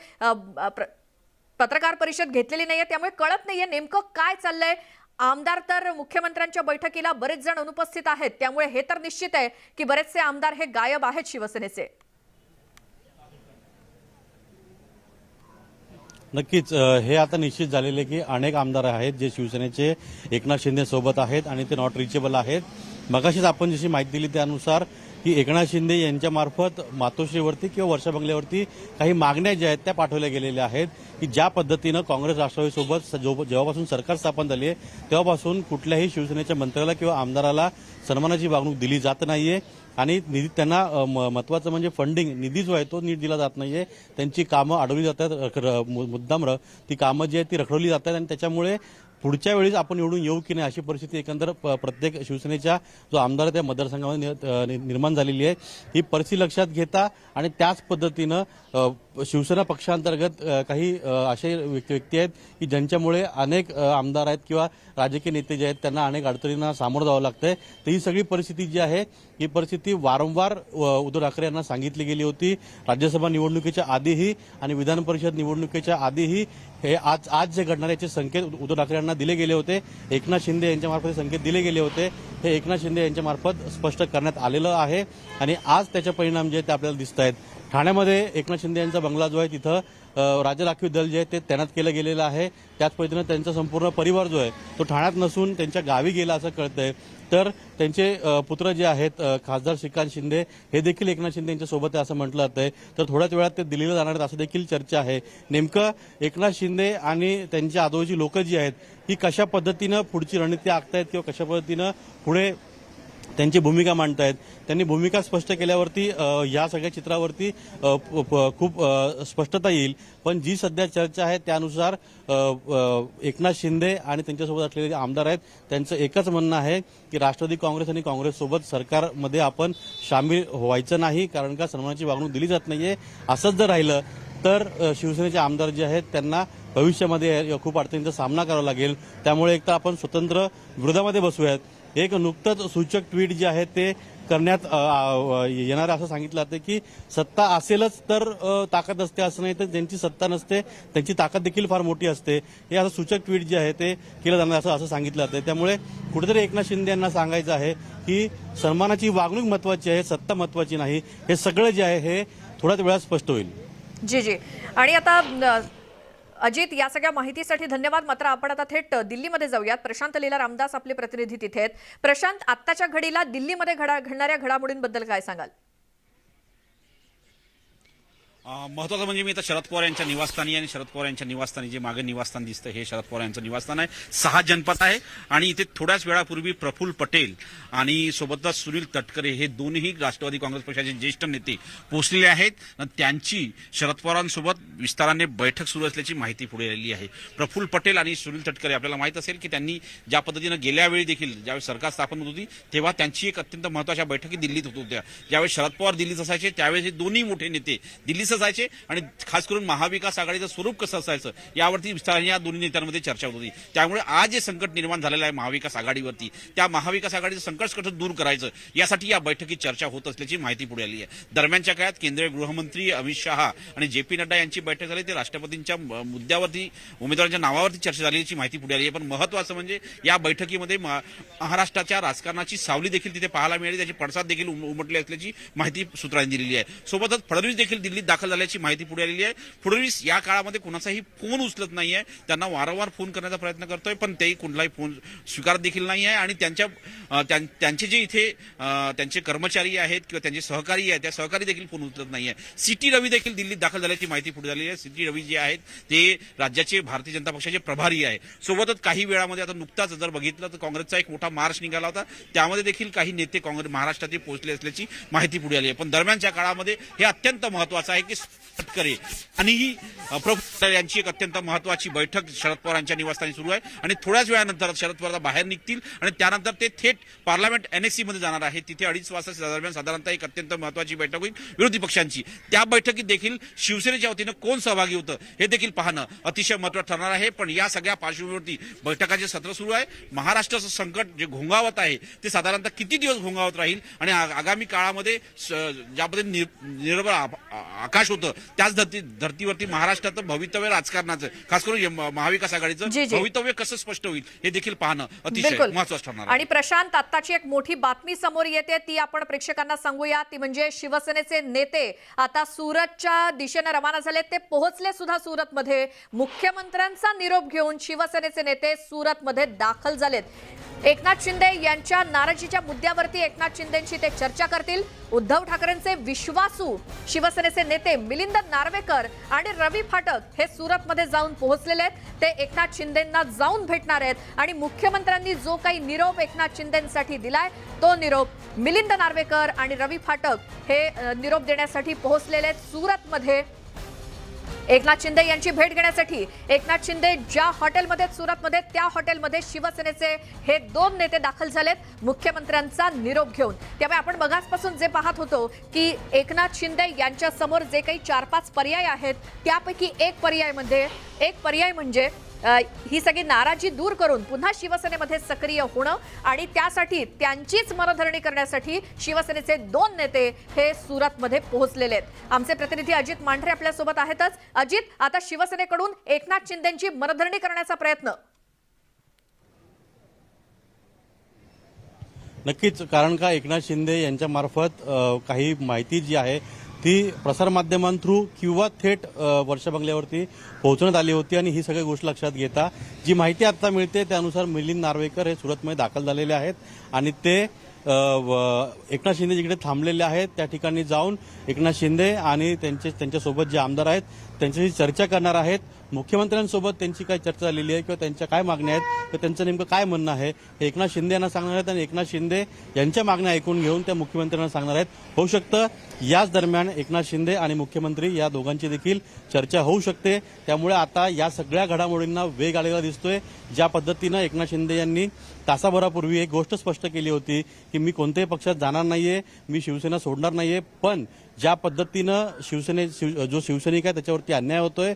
पत्रकार परिषद घेतलेली नाहीये, त्यामुळे कळत नाहीये नेमकं काय चाललंय। आमदार तर मुख्यमंत्र्यांच्या बैठकीला बरेच जण अनुपस्थित आहेत, त्यामुळे हे तर निश्चित आहे की बरेचसे आमदार हे गायब आहेत शिवसेनेचे। नक्कीच हे आता निश्चित झालेले की अनेक आमदार आहेत जे शिवसेनेचे एकनाथ शिंदे सोबत आहेत आणि ते नॉट रिचेबल आहेत. मगाशीच आपण जशी माहिती दिली त्यानुसार की एकनाथ शिंदे यांच्यामार्फत मातोश्रीवरती किंवा वर्षा बंगल्यावरती काही मागण्या ज्या आहेत त्या पाठवल्या गेलेल्या आहेत की ज्या पद्धतीनं काँग्रेस राष्ट्रवादीसोबत जेव्हापासून सरकार स्थापन झाली आहे तेव्हापासून कुठल्याही शिवसेनेच्या मंत्र्याला किंवा आमदाराला सन्मानाची वागणूक दिली जात नाहीये आणि निधी त्यांना महत्वाचं म्हणजे फंडिंग निधी जो आहे तो नीट दिला जात नाहीये. त्यांची कामं अडवली जातात, मुद्दाम ती कामं जी आहेत ती रखडवली जातात आणि त्याच्यामुळे पुढच्या वेळेस आपण निवडून येऊ की नाही अशी परिस्थिती एकंदर प्रत्येक शिवसेनेच्या जो आमदार आहे त्या मतदारसंघामध्ये निर्माण झालेली आहे. ही परिस्थिती लक्षात घेता आणि त्याच पद्धतीनं शिवसेना पक्षांतर्गत काही असे व्यक्ती आहेत की ज्यांच्यामुळे अनेक आमदार आहेत किंवा राजकीय नेते जे आहेत त्यांना अनेक अडचणींना सामोरं जावं लागतंय. तर ही सगळी परिस्थिती जी आहे ही परिस्थिती वारंवार उद्धव ठाकरे यांना सांगितली गेली होती. राज्यसभा निवडणुकीच्या आधीही आणि विधान परिषद निवडणुकीच्या आधीही हे आज जे घडणार याचे संकेत उद्धव ठाकरे यांना दिले गेले होते. एकनाथ शिंदे यांच्यामार्फत संकेत दिले गेले होते. हे एकनाथ शिंदे यांच्यामार्फत स्पष्ट करण्यात आलेलं आहे आणि आज त्याचे परिणाम जे आहेत ते आपल्याला दिसत आहेत. ठाण्यामध्ये एकनाथ शिंदे यांचा बंगला जो आहे तिथं राज्य राखीव दल जे आहे ते तैनात केलं गेलेलं आहे. त्याच पद्धतीनं त्यांचा संपूर्ण परिवार जो आहे तो ठाण्यात नसून त्यांच्या गावी गेला असं कळतंय. तर त्यांचे पुत्र जे आहेत खासदार श्रीकांत शिंदे हे देखील एकनाथ शिंदे यांच्या सोबत आहे असं म्हटलं जातंय. तर थोड्याच वेळात ते दिल्लीला जाणार आहेत असं देखील चर्चा आहे. नेमकं एकनाथ शिंदे आणि त्यांच्या आजोबाची लोक जी आहेत ही कशा पद्धतीनं पुढची रणनीती आखतायत किंवा कशा पद्धतीनं पुढे त्यांची भूमिका मांडतायत. त्यांनी भूमिका स्पष्ट केल्यावरती या सगळ्या चित्रावरती खूप स्पष्टता येईल. पण जी सध्या चर्चा आहे त्यानुसार एकनाथ शिंदे आणि त्यांच्यासोबत असलेले आमदार आहेत त्यांचं एकच म्हणणं आहे की राष्ट्रवादी काँग्रेस आणि काँग्रेससोबत सरकारमध्ये आपण सामील व्हायचं नाही, कारण का सन्मानाची वागणूक दिली जात नाहीये. असंच जर राहिलं तर शिवसेनेचे आमदार जे आहेत त्यांना भविष्यामध्ये खूप अडचणींचा सामना करावा लागेल. त्यामुळे एक तर आपण स्वतंत्र विरोधामध्ये बसूयात. एक नुकतंच सूचक ट्विट जे आहे ते करण्यात येणार असं सांगितलं जातं की सत्ता असेलच तर ताकद असते असं नाही, तर ज्यांची सत्ता नसते त्यांची ताकद देखील फार मोठी असते. हे असं सूचक ट्विट जे आहे ते केलं जाणार असं सांगितलं जातं. त्यामुळे कुठेतरी एकनाथ शिंदे यांना सांगायचं आहे की सन्मानाची वागणूक महत्वाची आहे, सत्ता महत्वाची नाही. हे सगळं जे आहे हे थोड्याच वेळात स्पष्ट होईल. जी आणि आता अजित, या सगळ्या माहितीसाठी धन्यवाद. मात्र आपण आता थेट दिल्लीमध्ये जाऊयात. प्रशांत लीला रामदास आपले प्रतिनिधी तिथे आहेत. प्रशांत, आत्ताच्या घडीला दिल्लीमध्ये घडणाऱ्या घडामोडींबद्दल काय सांगाल? महत्वाचं म्हणजे मी आता शरद पवार यांच्या निवासस्थानी आणि शरद पवार यांच्या निवासस्थानी जे मागे निवासस्थान दिसतं हे शरद पवार यांचं निवासस्थान आहे. 6 जनपथ आहे आणि इथे थोड्याच वेळापूर्वी प्रफुल्ल पटेल आणि सोबतच सुनील तटकरे हे दोन्ही राष्ट्रवादी काँग्रेस पक्षाचे ज्येष्ठ नेते पोहोचलेले आहेत. त्यांची शरद पवारांसोबत विस्ताराने बैठक सुरू असल्याची माहिती पुढे आलेली आहे. प्रफुल्ल पटेल आणि सुनील तटकरे आपल्याला माहित असेल की त्यांनी ज्या पद्धतीनं गेल्या वेळी देखील ज्यावेळी सरकार स्थापन होत होती तेव्हा त्यांची एक अत्यंत महत्वाच्या बैठकी दिल्लीत होत होत्या. ज्यावेळी शरद पवार दिल्लीत असायचे त्यावेळी हे दोन्ही मोठे नेते दिल्लीत असायचे आणि खास करून महाविकास आघाडीचं स्वरूप कसं असायचं यावरती विस्ताराने या दोन्ही नेत्यांमध्ये चर्चा होत होती. त्यामुळे आज जे संकट निर्माण झालेलं आहे महाविकास आघाडीवरती, त्या महाविकास आघाडीचं संकट कसं दूर करायचं यासाठी या बैठकीत चर्चा होत असल्याची माहिती पुढे आली आहे. दरम्यानच्या काळात केंद्रीय गृहमंत्री अमित शहा आणि जे.पी. नड्डा यांची बैठक झाली. ते राष्ट्रपतींच्या मुद्द्यावरती उमेदवारांच्या नावावरती चर्चा झाल्याची माहिती पुढे आली आहे. पण महत्वाचं म्हणजे या बैठकीमध्ये महाराष्ट्राच्या राजकारणाची सावली देखील तिथे पाहायला मिळाली, त्याचे पडसाद देखील उमटले असल्याची माहिती सूत्रांनी दिलेली आहे. सोबतच फडणवीस देखील दिल्लीत दाखल झाल्याची माहिती पुढे आलेली आहे. फडणवीस या काळामध्ये कोणाचाही फोन उचलत नाहीये. त्यांना वारंवार फोन करण्याचा प्रयत्न करतोय पण तेही कुठलाही फोन स्वीकारत देखील नाही आहे आणि त्यांचे जे इथे त्यांचे कर्मचारी आहेत किंवा त्यांचे सहकारी आहेत त्या सहकारी देखील फोन उचलत नाहीये. सीटी रवी देखील दिल्लीत दाखल झाल्याची माहिती पुढे आलेली आहे. सीटी रवी जे आहेत ते राज्याचे भारतीय जनता पक्षाचे प्रभारी आहे. सोबतच काही वेळामध्ये आता नुकताच जर बघितलं तर काँग्रेसचा एक मोठा मार्च निघाला होता, त्यामध्ये देखील काही नेते काँग्रेस महाराष्ट्रात पोहोचले असल्याची माहिती पुढे आली आहे. पण दरम्यानच्या काळामध्ये हे अत्यंत महत्वाचं आहे की तटकरे आणि प्रफुल्ल यांची एक अत्यंत महत्वाची बैठक शरद पवार यांच्या निवासस्थानी सुरू आहे आणि थोड्याच वेळानंतर शरद पवार बाहेर निघतील आणि त्यानंतर ते थेट पार्लमेंट NSC मध्ये जाणार आहे. तिथे 2:30 वाजता दरम्यान साधारणतः एक अत्यंत महत्वाची बैठक होईल विरोधी पक्षांची. त्या बैठकीत देखील शिवसेनेच्या वतीनं कोण सहभागी होतं हे देखील पाहणं अतिशय महत्त्वाचं ठरणार आहे. पण या सगळ्या पार्श्वभूमीवरती बैठकाचे सत्र सुरू आहे. महाराष्ट्राचं संकट जे घोंगावत आहे ते साधारणतः किती दिवस घोंगावत राहील आणि आगामी काळामध्ये ज्या पद्धतीने आकार नकाश होतं, त्याच धर्तीवरती महाराष्ट्रात भवितव्य राजकारणाचं, खास करून महाविकास आघाडीचं जी. भवितव्य कसं स्पष्ट होईल हे देखील पाहणं अतिशय बिलकुल. महत्वाचं ठरणार आहे. आणि प्रशांत, आत्ताची एक मोठी बातमी समोर येते, ती आपण प्रेक्षकांना सांगूया. ती म्हणजे शिवसेनेचे नेते आता सुरतच्या दिशेने रवाना झाले. ते पोहोचले सुद्धा सुरतमध्ये. मुख्यमंत्र्यांचा निरोप घेऊन शिवसेनेचे नेते सुरतमध्ये दाखल झालेत. एकनाथ शिंदे यांच्या नाराजीच्या मुद्द्यावरती एकनाथ शिंदेंशी ते चर्चा करतील. उद्धव ठाकरेंचे विश्वासू शिवसेनेचे नेते मिलिंद नार्वेकर आणि रवी फाटक हे सुरतमध्ये जाऊन पोहोचलेले आहेत. ते एकनाथ शिंदेंना जाऊन भेटणार आहेत आणि मुख्यमंत्र्यांनी जो काही निरोप एकनाथ शिंदेंसाठी दिलाय तो निरोप मिलिंद नार्वेकर आणि रवी फाटक हे निरोप देण्यासाठी पोहोचलेले आहेत सुरतमध्ये. एकनाथ शिंदे यांची भेट घेण्यासाठी एकनाथ शिंदे ज्या हॉटेलमध्ये सुरतमध्ये त्या हॉटेलमध्ये शिवसेनेचे हे 2 नेते दाखल झालेत मुख्यमंत्र्यांचा निरोप घेऊन. त्यामुळे आपण मगाचपासून जे पाहत होतो की एकनाथ शिंदे यांच्या समोर जे काही 4-5 पर्याय आहेत त्यापैकी एक पर्याय म्हणजे ही सगळी नाराजी दूर करून पुन्हा शिवसेनेमध्ये सक्रिय होणं आणि त्यासाठी त्यांचीच मनधरणी करण्यासाठी शिवसेनेचे 2 नेते हे सुरतमध्ये पोहोचलेले आहेत. आमचे प्रतिनिधी अजित मांढरे आपल्या सोबत आहेतच. अजित, आता शिवसेनेकडून एकनाथ शिंदेंची मनधरणी करण्याचा प्रयत्न. नक्कीच, कारण का एकनाथ शिंदे यांच्या मार्फत काही माहिती जी आहे ती प्रसारमाध्यमांथ्रू किंवा थेट वर्षा बंगल्यावरती पोहोचवण्यात आली होती आणि ही सगळी गोष्ट लक्षात घेता जी माहिती आता मिळते त्यानुसार मिलिंद नार्वेकर हे सुरतमध्ये दाखल झालेले आहेत आणि ते एकनाथ शिंदे जिकडे थांबलेले आहेत त्या ठिकाणी जाऊन एकनाथ शिंदे आणि त्यांच्यासोबत जे आमदार आहेत त्यांच्याशी चर्चा करणार आहेत. मुख्यमंत्र्यांसोबत त्यांची काय चर्चा झालेली आहे किंवा त्यांच्या काय मागण्या आहेत किंवा त्यांचं नेमकं काय म्हणणं आहे हे एकनाथ शिंदे यांना सांगणार आहेत आणि एकनाथ शिंदे यांच्या मागण्या ऐकून घेऊन त्या मुख्यमंत्र्यांना सांगणार आहेत. होऊ शकतं याच दरम्यान एकनाथ शिंदे आणि मुख्यमंत्री या दोघांची देखील चर्चा होऊ शकते. त्यामुळे आता या सगळ्या घडामोडींना वेग आलेला दिसतोय. ज्या पद्धतीनं एकनाथ शिंदे यांनी तासाभरापूर्वी एक गोष्ट स्पष्ट केली होती की मी कोणत्याही पक्षात जाणार नाहीये, मी शिवसेना सोडणार नाहीये, पण ज्या पद्धतीनं जो शिवसैनिक आहे त्याच्यावरती अन्याय होतोय,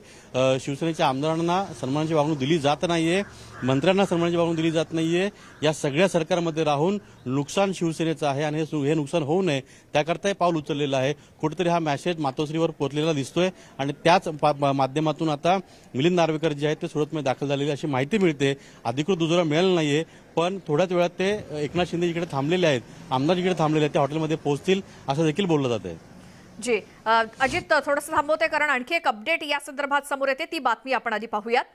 शिवसेनेच्या आमदारांना सन्मानाची वागणूक दिली जात नाहीये, मंत्र्यांना सन्मानाची वागणूक दिली जात नाहीये, या सगळ्या सरकारमध्ये राहून नुकसान शिवसेनेचं आहे आणि हे नुकसान होऊ नये त्याकरता हे पाऊल उचललेलं आहे. कुठेतरी हा मेसेज मातोश्रीवर पोहोचलेला दिसतोय आणि त्याच माध्यमातून आता मिलिंद नार्वेकर जे आहेत ते सुरतमध्ये दाखल झालेले अशी माहिती मिळते. अधिकृत दुजोरा मिळाला नाहीये, पण थोड्याच वेळात ते एकनाथ शिंदे जिकडे थांबलेले आहेत, आमदार जिकडे थांबलेले आहेत त्या हॉटेलमध्ये पोहोचतील असं देखील बोललं जात आहे. जी अजित, थोडंसं थांबवते कारण आणखी एक अपडेट या संदर्भात समोर येते, ती बातमी आपण आधी पाहूयात.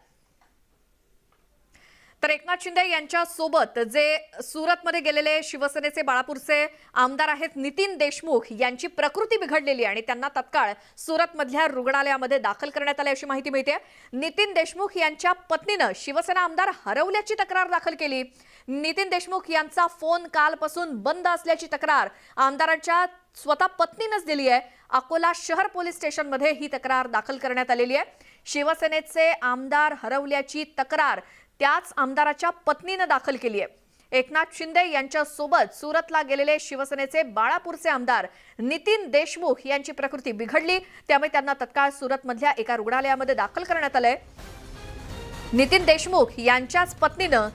तर एकनाथ शिंदे यांच्या सोबत जे सुरतमध्ये गेलेले शिवसेनेचे बाळापूरचे आमदार आहेत नितीन देशमुख यांची प्रकृती बिघडलेली आणि त्यांना तत्काळ सुरतमधल्या रुग्णालयामध्ये दाखल करण्यात आले अशी माहिती मिळते. नितीन देशमुख यांच्या पत्नीनं शिवसेना आमदार हरवल्याची तक्रार दाखल केली. नितीन देशमुख यांचा फोन कालपासून बंद असल्याची तक्रार आमदारांच्या स्वतः पत्नीनंच दिली आहे. अकोला शहर पोलीस स्टेशनमध्ये ही तक्रार दाखल करण्यात आलेली आहे. शिवसेनेचे आमदार हरवल्याची तक्रार त्याच आमदाराच्या पत्नीनं दाखल केली आहे. एकनाथ शिंदे यांच्या सोबत सुरतला गेलेले शिवसेनेचे बाळापूरचे आमदार नितीन देशमुख यांची प्रकृती बिघडली, त्यामुळे त्यांना तत्काळ सुरतमधल्या एका रुग्णालयामध्ये दाखल करण्यात आलंय. नितीन देशमुख यांच्याच पत्नीनं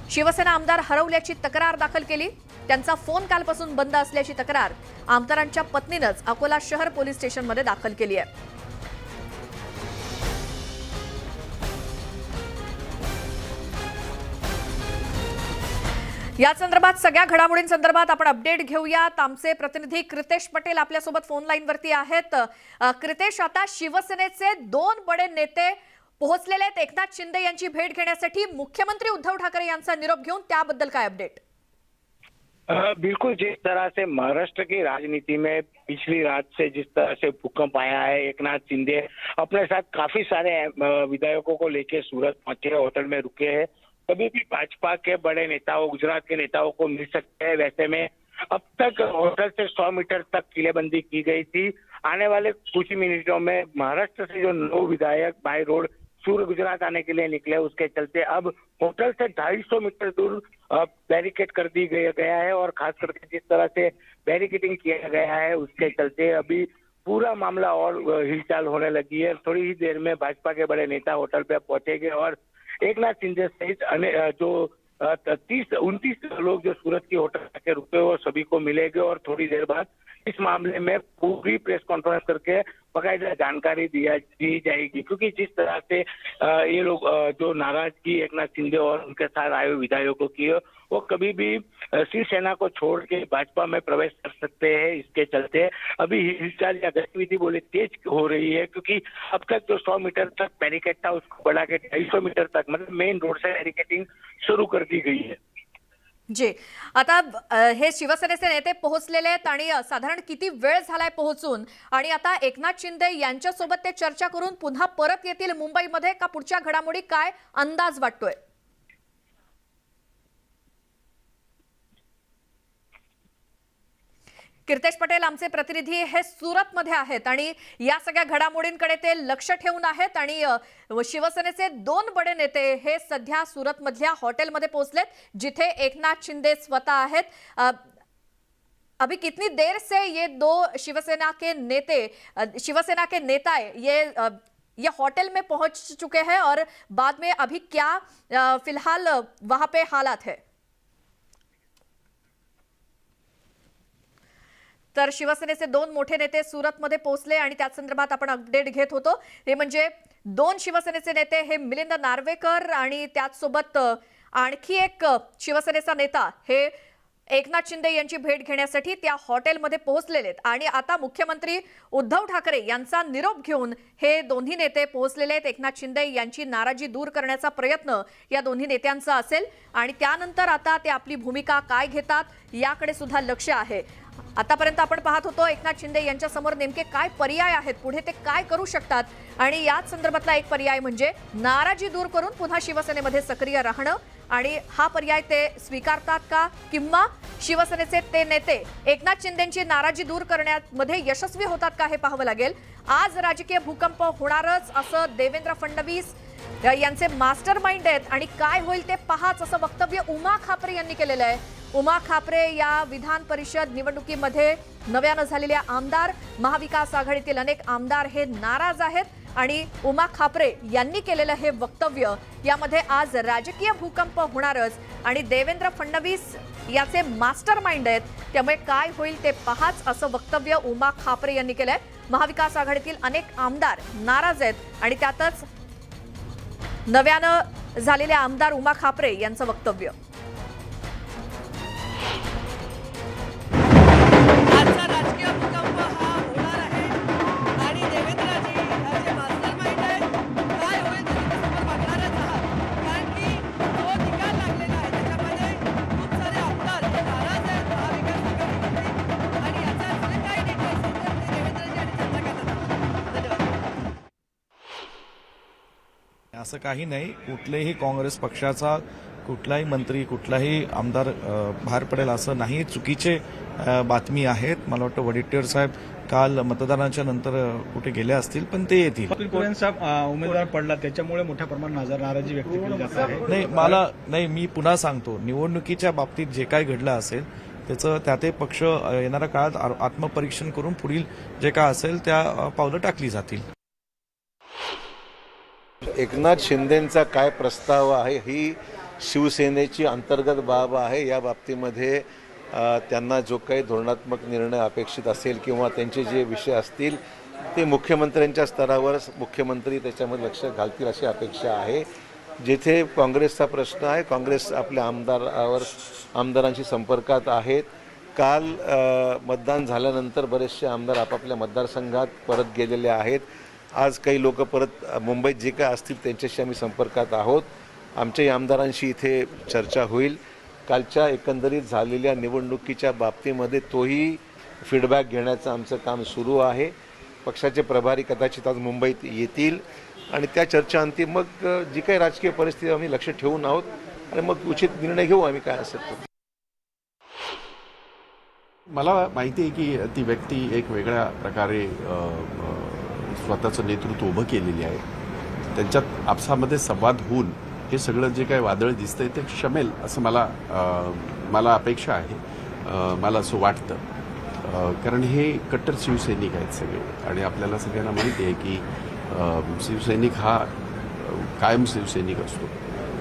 शिवसेना आमदार हरवल्याची तक्रार दाखल केली. त्यांचा फोन कालपासून बंद असल्याची तक्रार आमदारांच्या पत्नीनंच अकोला शहर पोलीस स्टेशनमध्ये दाखल केली आहे. या संदर्भात सगळ्या घडामोडींसंदर्भात आपण अपडेट घेऊयात. आमचे प्रतिनिधी कृतेश पटेल आपल्यासोबत फोन लाईनवरती आहेत. कृतेश, आता शिवसेनेचे 2 बडे नेते पोहोचलेले आहेत एकनाथ शिंदे यांची भेट घेण्यासाठी. मुख्यमंत्री उद्धव ठाकरे यांचा निरोप घेऊन त्याबद्दल काय अपडेट? बिल्कुल, जिस तरह से महाराष्ट्र की राजनीति में पिछली रात से जिस तरह से भूकंप आया है, एकनाथ शिंदे अपने साथ काफी सारे विधायकों को लेके सूरत पहुंचे, होटल में रुके हैं. कभी भी भाजपा के बड़े नेताओं, गुजरात के नेताओं को मिल सकते हैं. वैसे में अब तक होटल से 100 मीटर तक किलेबंदी की गई थी. आने वाले कुछ ही मिनटों में महाराष्ट्र से जो 9 विधायक बाय रोड सूरत गुजरात आने के लिए निकले, उसके चलते अब होटल से 250 मीटर दूर बैरिकेड कर दी गया है और खास करके जिस तरह से बैरिकेडिंग किया गया है उसके चलते अभी पूरा मामला और हिलचाल होने लगी है. थोड़ी ही देर में भाजपा के बड़े नेता होटल पे पहुंचेंगे और एकनाथ शिंदे सहित जो 30-29 लोग जो सूरत की होटल के रुके हुए सभी को मिलेंगे और थोड़ी देर बाद इस मामले में पूरी प्रेस कॉन्फ्रेंस करके बकायदा जानकारी दी जाएगी, क्योंकि जिस तरह से ये लोग जो नाराजगी एकनाथ शिंदे और उनके साथ आए हुए विधायकों की वो कभी भी शिवसेना को छोड़ के भाजपा में प्रवेश कर सकते हैं। इसके चलते अभी हिलचाल या गतिविधि बोले तेज हो रही है, क्योंकि अब तक जो 100 मीटर तक बैरिकेड था उसको बढ़ा के 250 मीटर तक मतलब मेन रोड से बैरिकेडिंग शुरू कर दी गई है। जी, आता हे शिवसेनेचे नेते पोहोचलेले आहेत आणि साधारण किती वेळ झालाय पोहोचून, आणि आता एकनाथ शिंदे यांच्यासोबत ते चर्चा करून पुन्हा परत येतील मुंबईमध्ये का पुढच्या घडामोडी काय अंदाज वाटतोय? कीर्तेश पटेल आमचे प्रतिनिधी हे सुरतमध्ये आहेत आणि या सगळ्या घडामोडींकडे ते लक्ष ठेवून आहेत आणि शिवसेनेचे 2 बडे नेते हे सध्या सुरतमधल्या हॉटेलमध्ये पोहोचलेत जिथे एकनाथ शिंदे स्वतः आहेत। अभी कितनी देर से ये 2 शिवसेना के नेता ये होटल में पहुंच चुके हैं और बाद में अभी क्या फिलहाल वहां पे हालात है? तर शिवसेनेचे 2 मोठे नेते सुरतमध्ये पोहोचले आणि त्या संदर्भात आपण अपडेट घेत होतो। हे म्हणजे 2 शिवसेनेचे नेते हे मिलिंद नार्वेकर आणि त्याचसोबत आणखी एक शिवसेनेचा नेता हे एकनाथ शिंदे यांची भेट घेण्यासाठी त्या हॉटेलमध्ये पोहोचलेले आहेत आणि आता मुख्यमंत्री उद्धव ठाकरे यांचा निरोप घेऊन हे दोन्ही नेते पोहोचलेले आहेत। एकनाथ शिंदे यांची नाराजी दूर करण्याचा प्रयत्न या दोन्ही नेत्यांचा असेल आणि त्यानंतर आता ते आपली भूमिका काय घेतात याकडे सुद्धा लक्ष आहे। आतापर्यंत आपण पाहत होतो एकनाथ शिंदे यांच्या समोर नेमके काय पर्याय आहेत, पुढे ते काय करू शकतात आणि याच संदर्भातला एक पर्याय म्हणजे नाराजी दूर करून पुन्हा शिवसेनेमध्ये सक्रिय राहणं आणि हा पर्याय ते स्वीकारतात का किंवा शिवसेनेचे ते नेते एकनाथ शिंदेंची नाराजी दूर करण्यामध्ये यशस्वी होतात का हे पाहावं लागेल। आज राजकीय भूकंप होणारच असं देवेंद्र फडणवीस यांचे मास्टर माइंड आहेत आणि काय होईल ते पहाच असं वक्तव्य उमा खापरे यांनी केलेलं आहे। उमा खापरे या विधान परिषद निवडणुकीमध्ये नव्यानं झालेल्या आमदार, महाविकास आघाडीतील अनेक आमदार हे नाराज आहेत आणि उमा खापरे यांनी केलेलं हे वक्तव्य यामध्ये आज राजकीय भूकंप होणारच आणि देवेंद्र फडणवीस याचे मास्टर माइंड आहेत, त्यामुळे काय होईल ते पहाच असं वक्तव्य उमा खापरे यांनी केलंय। महाविकास आघाडीतील अनेक आमदार नाराज आहेत आणि त्यातच नव्यानं झालेल्या आमदार उमा खापरे यांचं वक्तव्य। असं काही नाही, कुठलेही काँग्रेस पक्षाचा कुठलाही मंत्री कुठलाही आमदार बाहेर पडेल असं नाही, चुकीचे बातमी आहेत। मला वाटतं वडेट्टीवार साहेब काल मतदानाच्या नंतर कुठे गेले असतील पण ते येतील। उमेदवार पडला त्याच्यामुळे मोठ्या प्रमाणात नाराजी व्यक्त केली जात आहे। नाही मी पुन्हा सांगतो, निवडणुकीच्या बाबतीत जे काही घडलं असेल त्याचं त्या ते पक्ष येणाऱ्या काळात आत्मपरीक्षण करून पुढील जे काय असेल त्या पावलं टाकली जातील। एकनाथ शिंदेंचा काय प्रस्ताव आहे ही शिवसेनेची अंतर्गत बाब आहे। या बाबतीमध्ये त्यांना जो काही धोरणात्मक निर्णय अपेक्षित असेल किंवा त्यांचे जे विषय असतील ते मुख्यमंत्र्यांच्या स्तरावर मुख्यमंत्री त्याच्यामध्ये लक्ष घालतील अशी अपेक्षा आहे। जिथे काँग्रेसचा प्रश्न आहे, काँग्रेस आपल्या आमदारांशी संपर्कात आहेत। काल मतदान झाल्यानंतर बरेचसे आमदार आपापल्या मतदारसंघात परत गेलेले आहेत। आज काही लोक परत मुंबईत जे काय असतील त्यांच्याशी आम्ही संपर्कात आहोत। आमच्याही आमदारांशी इथे चर्चा होईल। कालच्या एकंदरीत झालेल्या निवडणुकीच्या बाबतीमध्ये तोही फीडबॅक घेण्याचं आमचं काम सुरू आहे। पक्षाचे प्रभारी कदाचित आज मुंबईत येतील आणि त्या चर्चांती मग जी काही राजकीय परिस्थिती आम्ही लक्ष ठेवून आहोत आणि मग उचित निर्णय घेऊ आम्ही काय असेल तो। मला माहिती आहे की ती व्यक्ती एक वेगळ्या प्रकारे स्वतःचं नेतृत्व उभं केलेली आहे, त्यांच्यात आपसामध्ये संवाद होऊन हे सगळं जे काही वादळ दिसतंय ते शमेल असं मला अपेक्षा आहे, मला असं वाटतं। कारण हे कट्टर शिवसैनिक आहेत सगळे आणि आपल्याला सगळ्यांना माहिती आहे की शिवसैनिक हा कायम शिवसैनिक असतो,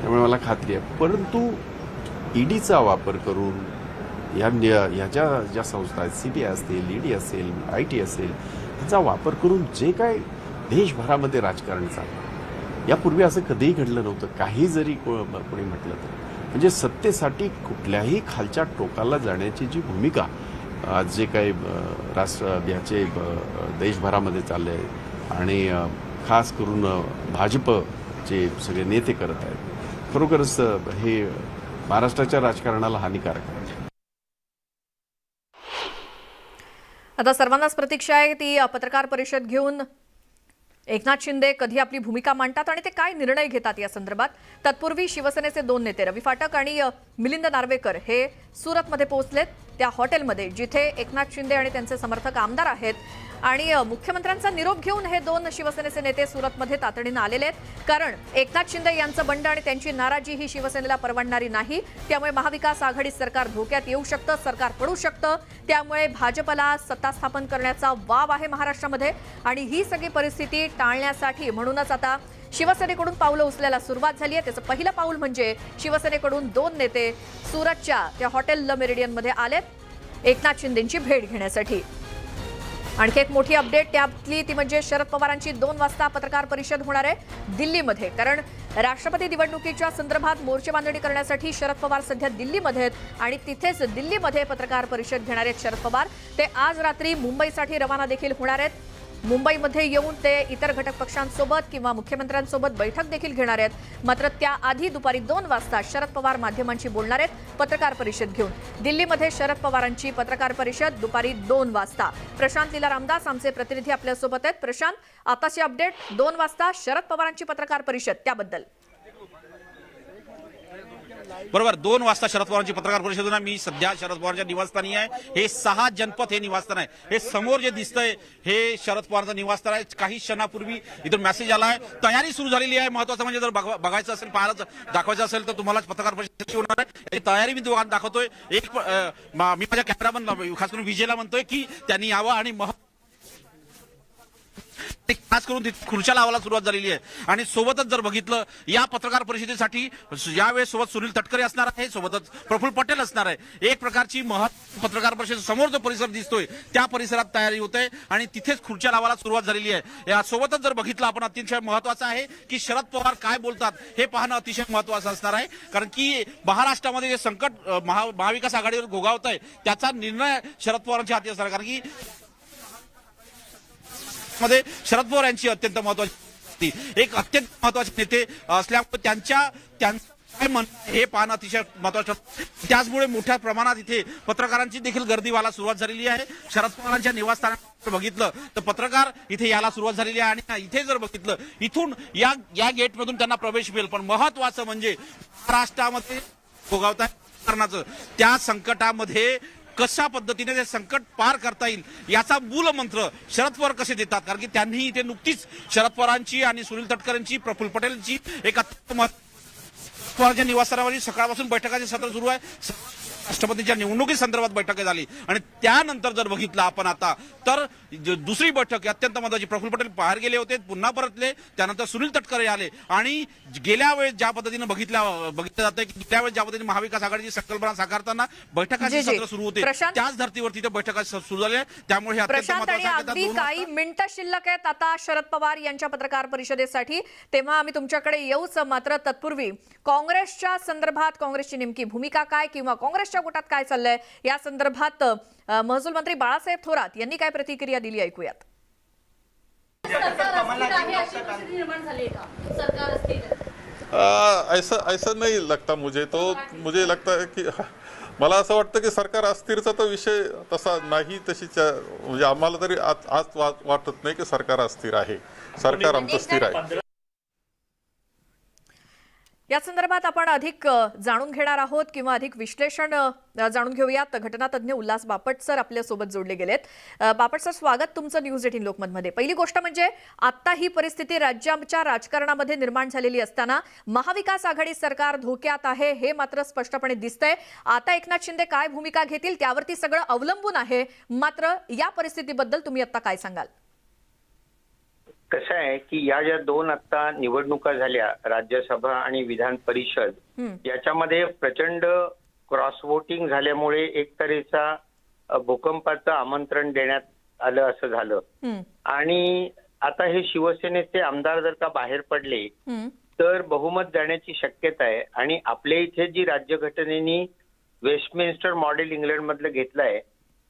त्यामुळे मला खात्री आहे। परंतु ईडीचा वापर करून ह्या ज्या संस्था आहेत, CBI असतील, ED असेल, IT असेल, ह्याचा वापर करून जे काय देशभरामध्ये राजकारण चाललं, यापूर्वी असं कधीही घडलं नव्हतं. काही जरी कोणी म्हटलं तर म्हणजे सत्तेसाठी कुठल्याही खालच्या टोकाला जाण्याची जी भूमिका आज जे काही याचे देशभरामध्ये चालले आहे आणि खास करून भाजपचे सगळे नेते करत आहेत, खरोखरच हे महाराष्ट्राच्या राजकारणाला हानिकारक आहे. आता सर्वांनाच प्रतीक्षा आहे ती पत्रकार परिषद घेऊन एकनाथ शिंदे कधी आपली भूमिका मांडतात आणि ते काय निर्णय घेतात या संदर्भात. तत्पूर्वी शिवसेनेचे 2 नेते रवी फाटक आणि मिलिंद नार्वेकर हे सुरतमध्ये पोहोचलेत, त्या हॉटेलमध्ये जिथे एकनाथ शिंदे आणि त्यांचे समर्थक आमदार आहेत. आणि मुख्यमंत्र्यांचा निरोप घेऊन हे 2 शिवसेनेचे नेते सुरतमध्ये तातडीनं आलेले आहेत, कारण एकनाथ शिंदे यांचं बंड आणि त्यांची नाराजी ही शिवसेनेला परवडणारी नाही. त्यामुळे महाविकास आघाडी सरकार धोक्यात येऊ शकतं, सरकार पडू शकतं. त्यामुळे भाजपला सत्ता स्थापन करण्याचा वाव आहे महाराष्ट्रामध्ये आणि ही सगळी परिस्थिती टाळण्यासाठी म्हणूनच आता शिवसेनेकडून पावलं उचलायला सुरुवात झाली आहे. त्याचं पहिलं पाऊल म्हणजे शिवसेनेकडून 2 नेते सुरतच्या त्या हॉटेल ल मेरिडियनमध्ये आलेत एकनाथ शिंदेंची भेट घेण्यासाठी. आणखी एक मोठी अपडेट त्यातली ती म्हणजे शरद पवारांची 2 वाजता पत्रकार परिषद होणार आहे दिल्लीमध्ये, कारण राष्ट्रपती निवडणुकीच्या संदर्भात मोर्चे बांधणी करण्यासाठी शरद पवार सध्या दिल्लीमध्ये आहेत आणि तिथेच दिल्लीमध्ये पत्रकार परिषद घेणार आहेत शरद पवार. ते आज रात्री मुंबईसाठी रवाना देखील होणार आहेत. मुंबईमध्ये येऊन ते इतर घटक पक्षांसोबत किंवा मुख्यमंत्र्यांसोबत बैठक देखील घेणार आहेत. मात्र त्याआधी दुपारी 2 वाजता शरद पवार माध्यमांशी बोलणार आहेत पत्रकार परिषद घेऊन. दिल्लीमध्ये शरद पवारांची पत्रकार परिषद दुपारी 2 वाजता. प्रशांत लीला रामदास आमचे प्रतिनिधी आपल्यासोबत आहेत. प्रशांत, आताची अपडेट 2 वाजता शरद पवारांची पत्रकार परिषद त्याबद्दल. बरोबर, 2 वाजता शरद पवारांची पत्रकार परिषद होणार. मी सध्या शरद पवारांच्या निवासस्थानी आहे. हे 6 जनपद हे निवासस्थान आहे. हे समोर जे दिसतंय हे शरद पवारांचं निवासस्थान आहे. काही क्षणापूर्वी इथून मेसेज आला आहे, तयारी सुरू झालेली आहे. महत्वाचं म्हणजे जर बघायचं असेल, पाहायला दाखवायचं असेल तर तुम्हाला पत्रकार परिषद होणार आहे. याची तयारी मी तुम्हाला दाखवतोय. मी माझ्या कॅमेरामन खास करून विजयला म्हणतोय की त्यांनी यावं आणि खास करून खुर्च्या लावायला सुरुवात झालेली आहे. आणि सोबतच जर बघितलं या पत्रकार परिषदेसाठी यावेळेस सोबत सुनील तटकरे असणार आहे, सोबतच प्रफुल्ल पटेल असणार आहे. एक प्रकारची पत्रकार परिषद समोर जो परिसर दिसतोय त्या परिसरात तयारी होते आणि तिथेच खुर्च्या लावायला सुरुवात झालेली आहे. यासोबतच जर बघितलं आपण, अतिशय महत्वाचं आहे की शरद पवार काय बोलतात हे पाहणं अतिशय महत्वाचं असणार आहे. कारण की महाराष्ट्रामध्ये जे संकट महाविकास आघाडीवर घोघावत आहे त्याचा निर्णय शरद पवारांच्या हाती असणार. कारण की मध्ये शरद पवार यांची अत्यंत महत्वाची एक अत्यंत महत्वाचे नेते असल्यामुळे त्यांच्या काय म्हणणं हे पाहणं अतिशय महत्वाचं. त्याचमुळे मोठ्या प्रमाणात इथे पत्रकारांची देखील गर्दी व्हायला सुरुवात झालेली आहे. शरद पवारांच्या निवासस्थानात बघितलं तर पत्रकार इथे यायला सुरुवात झालेली आहे आणि इथे जर बघितलं इथून या गेटमधून त्यांना प्रवेश मिळेल. पण महत्वाचं म्हणजे महाराष्ट्रामध्ये भोगावता कारणाचं त्या संकटामध्ये कशा पद्धतीने ते संकट पार करता येईल याचा मूल मंत्र शरद पवार कसे देतात. कारण की त्यांनी इथे नुकतीच शरद पवारांची आणि सुनील तटकरेंची, प्रफुल्ल पटेलची एक पवारांच्या निवासस्थानावर सकाळपासून बैठकाचे सत्र सुरू आहे. राष्ट्रपतींच्या निवडणुकी संदर्भात बैठक झाली आणि त्यानंतर जर बघितलं आपण आता तर दुसरी बैठक अत्यंत महत्वाची. प्रफुल्ल पटेल बाहेर गेले होते, पुन्हा परतले, त्यानंतर सुनील तटकरे आले आणि गेल्या वेळेस ज्या पद्धतीने बघितलं जातं की त्यावेळेस ज्या पद्धतीने महाविकास आघाडीची संकल्पना साकारताना बैठकाचे सत्र सुरू होते त्याच धर्तीवरती त्या बैठका सुरू झाल्या. त्यामुळे अगदी काही मिनिटं शिल्लक आहेत आता शरद पवार यांच्या पत्रकार परिषदेसाठी, तेव्हा आम्ही तुमच्याकडे येऊच. मात्र तत्पूर्वी काँग्रेसच्या संदर्भात काँग्रेसची नेमकी भूमिका काय किंवा काँग्रेसच्या गोटात काय चाललंय या संदर्भात महसूल मंत्री बाळासाहेब थोरात यांनी काय प्रतिक्रिया दिली ऐकूयात. ऐसा नहीं लगता मुझे. तो मुझे लगता है की मला असं वाटतं की सरकार अस्थिरचा तो विषय तसा नाही. म्हणजे आम्हाला तरी आज वाटत नाही की सरकार अस्थिर आहे. सरकार आमचं स्थिर आहे. या संदर्भात आपण अधिक जाणून घेणार आहोत किंवा अधिक विश्लेषण जाणून घेऊयात. घटनातज्ञ उल्हास बापट सर आपल्या सोबत जोडले गेलेत. बापट सर, स्वागत तुमचं न्यूज 18 लोकमतमध्ये. पहिली गोष्ट म्हणजे आता ही परिस्थिती राज्याच्या राजकारणामध्ये निर्माण झालेली असताना महाविकास आघाडी सरकार धोक्यात आहे हे मात्र स्पष्टपणे दिसतंय. आता एकनाथ शिंदे काय भूमिका घेतील त्यावरती सगळं अवलंबून आहे. मात्र या परिस्थितीबद्दल तुम्ही आता काय सांगाल? कसं आहे की या ज्या 2 आता निवडणुका झाल्या राज्यसभा आणि विधान परिषद, याच्यामध्ये प्रचंड क्रॉस वोटिंग झाल्यामुळे एक तऱ्हेचा भूकंपाचं आमंत्रण देण्यात आलं असं झालं आणि आता हे शिवसेनेचे आमदार जर का बाहेर पडले तर बहुमत जाण्याची शक्यता आहे आणि आपल्या इथे जी राज्यघटनेने वेस्टमिन्स्टर मॉडेल इंग्लंडमधलं घेतलं आहे